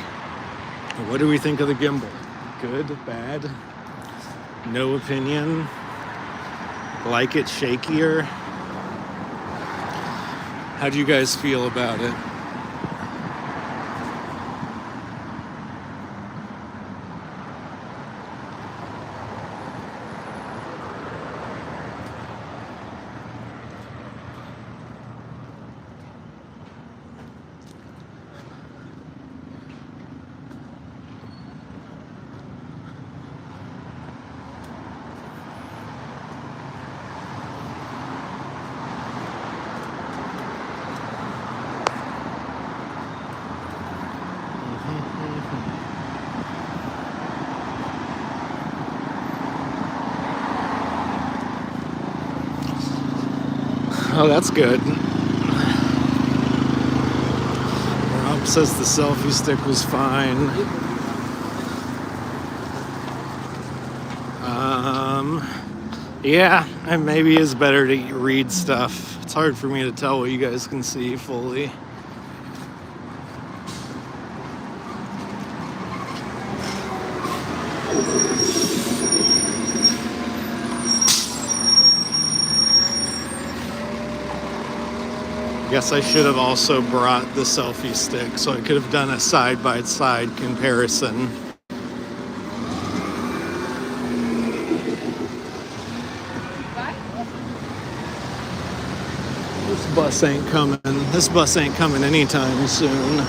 What do we think of the gimbal? Good, bad, no opinion, like it shakier? How do you guys feel about it? Oh, that's good. Rob says the selfie stick was fine. Yeah, and maybe it's better to read stuff. It's hard for me to tell what you guys can see fully. Guess I should have also brought the selfie stick so I could have done a side-by-side comparison. This bus ain't coming. This bus ain't coming anytime soon.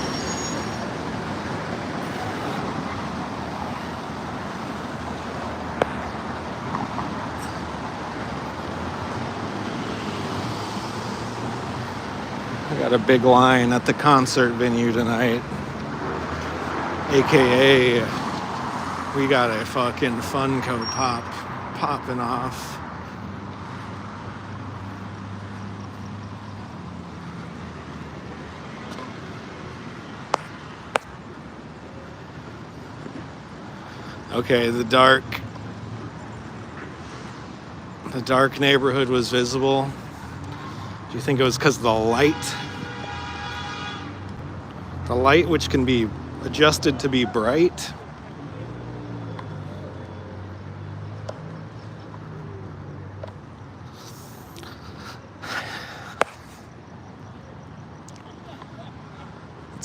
Got a big line at the concert venue tonight. AKA, we got a fucking Funko Pop popping off. Okay, the dark neighborhood was visible. Do you think it was because of the light? The light, which can be adjusted to be bright.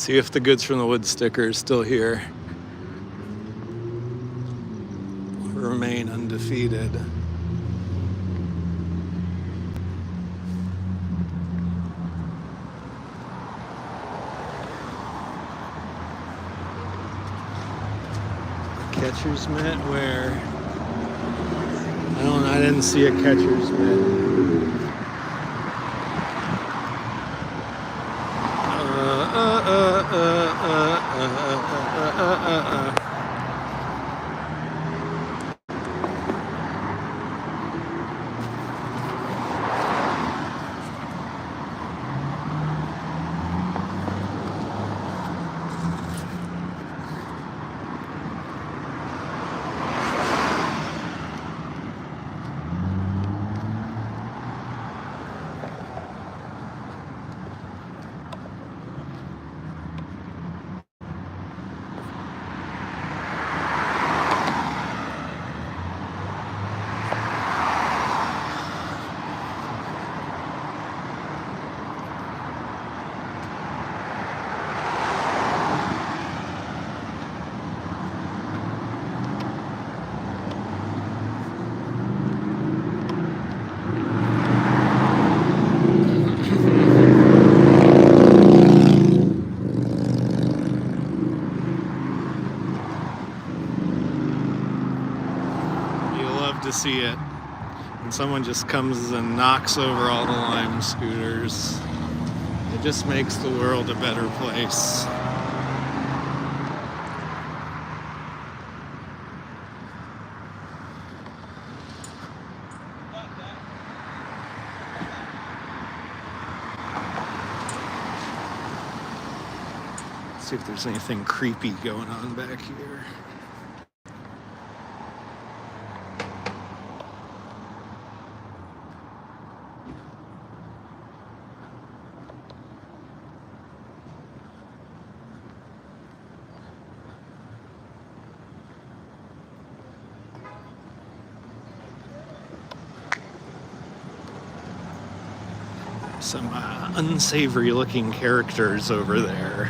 See if the Goods from the Woods sticker is still here. Remain undefeated. Catcher's mitt where? I didn't see a catcher's mitt. To see it, and someone just comes and knocks over all the Lime scooters. It just makes the world a better place. Let's see if there's anything creepy going on back here. Some unsavory looking characters over there.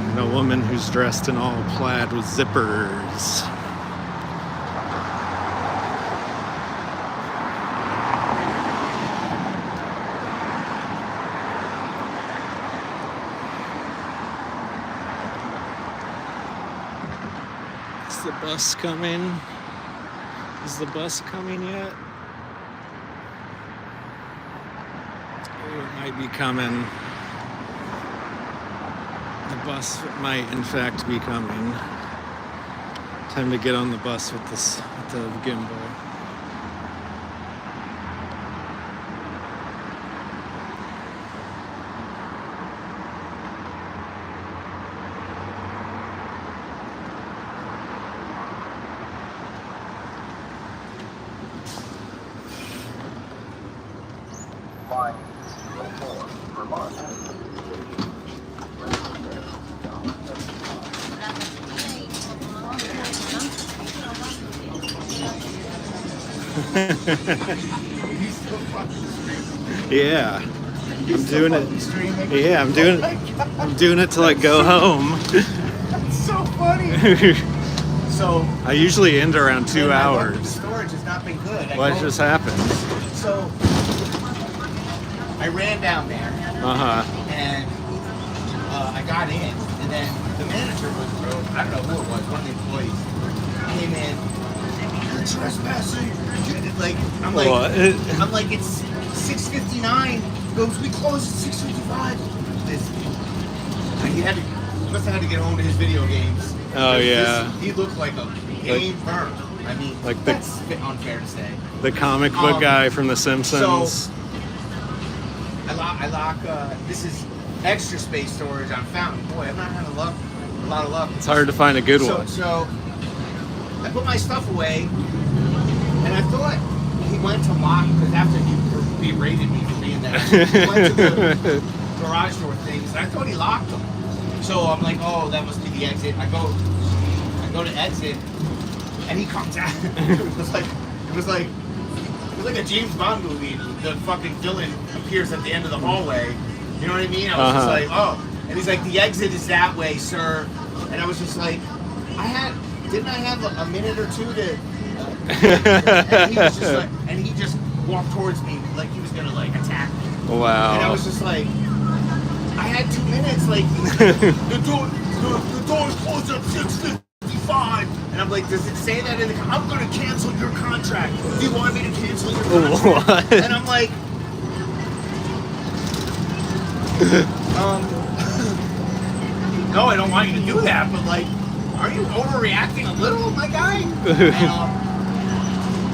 And a woman who's dressed in all plaid with zippers. Is the bus coming? Is the bus coming yet? Might be coming. The bus might in fact be coming. Time to get on the bus with the gimbal. Yeah, I'm doing it. Yeah, I'm doing it till I go home. That's so funny. So I usually end around 2 hours. The storage has not been good. What just happened? So I ran down there. And I got in, and then the manager was, I don't know who it was, one of the employees came in. You're trespassing. Like I'm like, what? I'm like, it's 6:59. Goes, we close at 6:55. He must have had to get home to his video games. Oh yeah. He looked like a game bird. I mean, like that's unfair to say. The comic book guy from The Simpsons. So I lock. This is extra space storage on Fountain. Boy, I've not had a lot of luck. It's hard to find a good one. So I put my stuff away, and I thought he went to lock, because after he berated me for being there, he went to the garage door things, and I thought he locked them. So I'm like, oh, that must be the exit. I go to exit, and he comes out. It was like a James Bond movie. The fucking villain appears at the end of the hallway, You know what I mean? I was just like, oh. And he's like, the exit is that way, sir. And I was just like, didn't I have a minute or two to? And he was just like, and he just walked towards me like he was gonna like attack me. Wow. And I was just like, I had 2 minutes. Like, the door's closed at 6:55. And I'm like, does it say that in the? I'm gonna cancel your contract. Do you want me to cancel your contract? What? And I'm like, no, I don't want you to do that. But like, are you overreacting a little, my guy?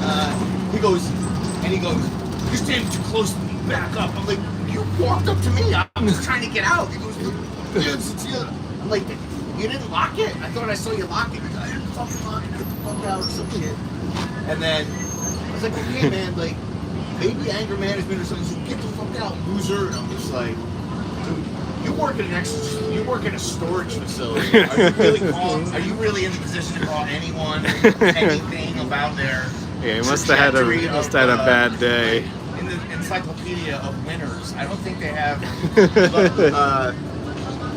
And he goes, you're standing too close to me. Back up. I'm like, you walked up to me. I'm just trying to get out. He goes, I'm like, you didn't lock it? I thought I saw you lock it. I didn't fucking lock it. Get the fuck out or some shit. And then I was like, okay, man, like, maybe anger management or something. So get the fuck out, loser. And I'm just like, dude, you work in a storage facility. Are you really in the position to call anyone anything about their? Yeah, he must have had a bad day. In the encyclopedia of winners, I don't think they have. But,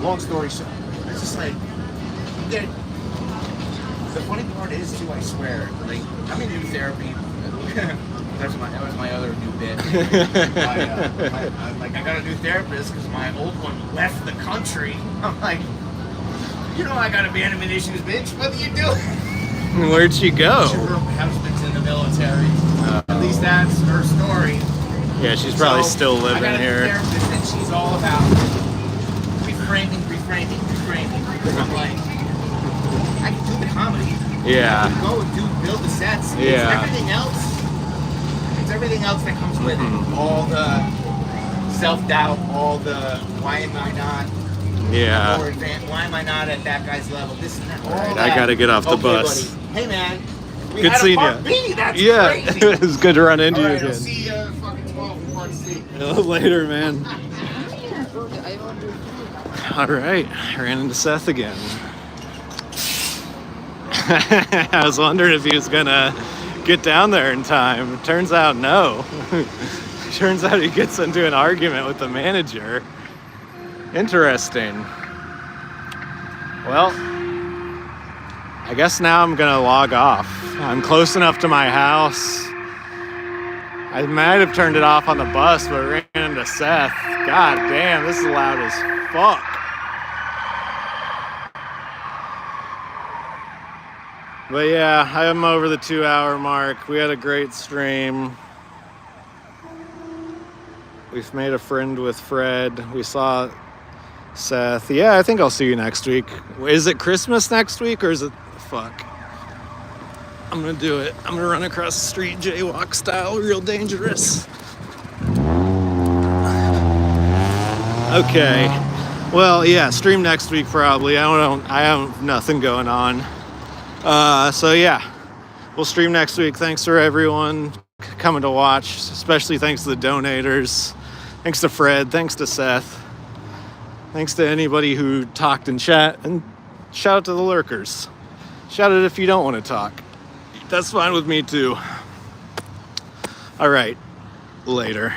long story short, it's just like, the funny part is too, I swear, like, I'm in new therapy. That was my other new bit. I got a new therapist because my old one left the country. I'm like, you know, I got abandonment issues, bitch. What do you do? Where'd she go? Her husband's in the military. At least that's her story. Yeah, she's probably still living I got a here. therapist and she's all about reframing. I'm like, I can do the comedy. Yeah. I can go and build the sets. Yeah. It's everything else that comes with it. All the self-doubt, all the why am I not more advanced? Why am I not at that guy's level? This and that. All Right, that. I gotta get off the bus. Buddy. Hey man, we Good had seeing a part you. B. That's Yeah, crazy. it was good to run into All you right, again. I'll see you fucking 12 in part C. Later, man. All right, ran into Seth again. I was wondering if he was gonna get down there in time. It turns out no. Turns out he gets into an argument with the manager. Interesting. Well, I guess now I'm gonna log off. I'm close enough to my house. I might have turned it off on the bus, but ran into Seth. God damn, this is loud as fuck. But yeah, I'm over the 2-hour mark. We had a great stream. We've made a friend with Fred. We saw Seth. Yeah, I think I'll see you next week. Is it Christmas next week or is it... Fuck. I'm gonna do it. I'm gonna run across the street jaywalk style, real dangerous. Okay. Well, yeah, stream next week probably. I have nothing going on. So yeah, we'll stream next week. Thanks for everyone coming to watch, especially thanks to the donators. Thanks to Fred, thanks to Seth. Thanks to anybody who talked in chat, and shout out to the lurkers. Shout out if you don't want to talk. That's fine with me too. All right, later.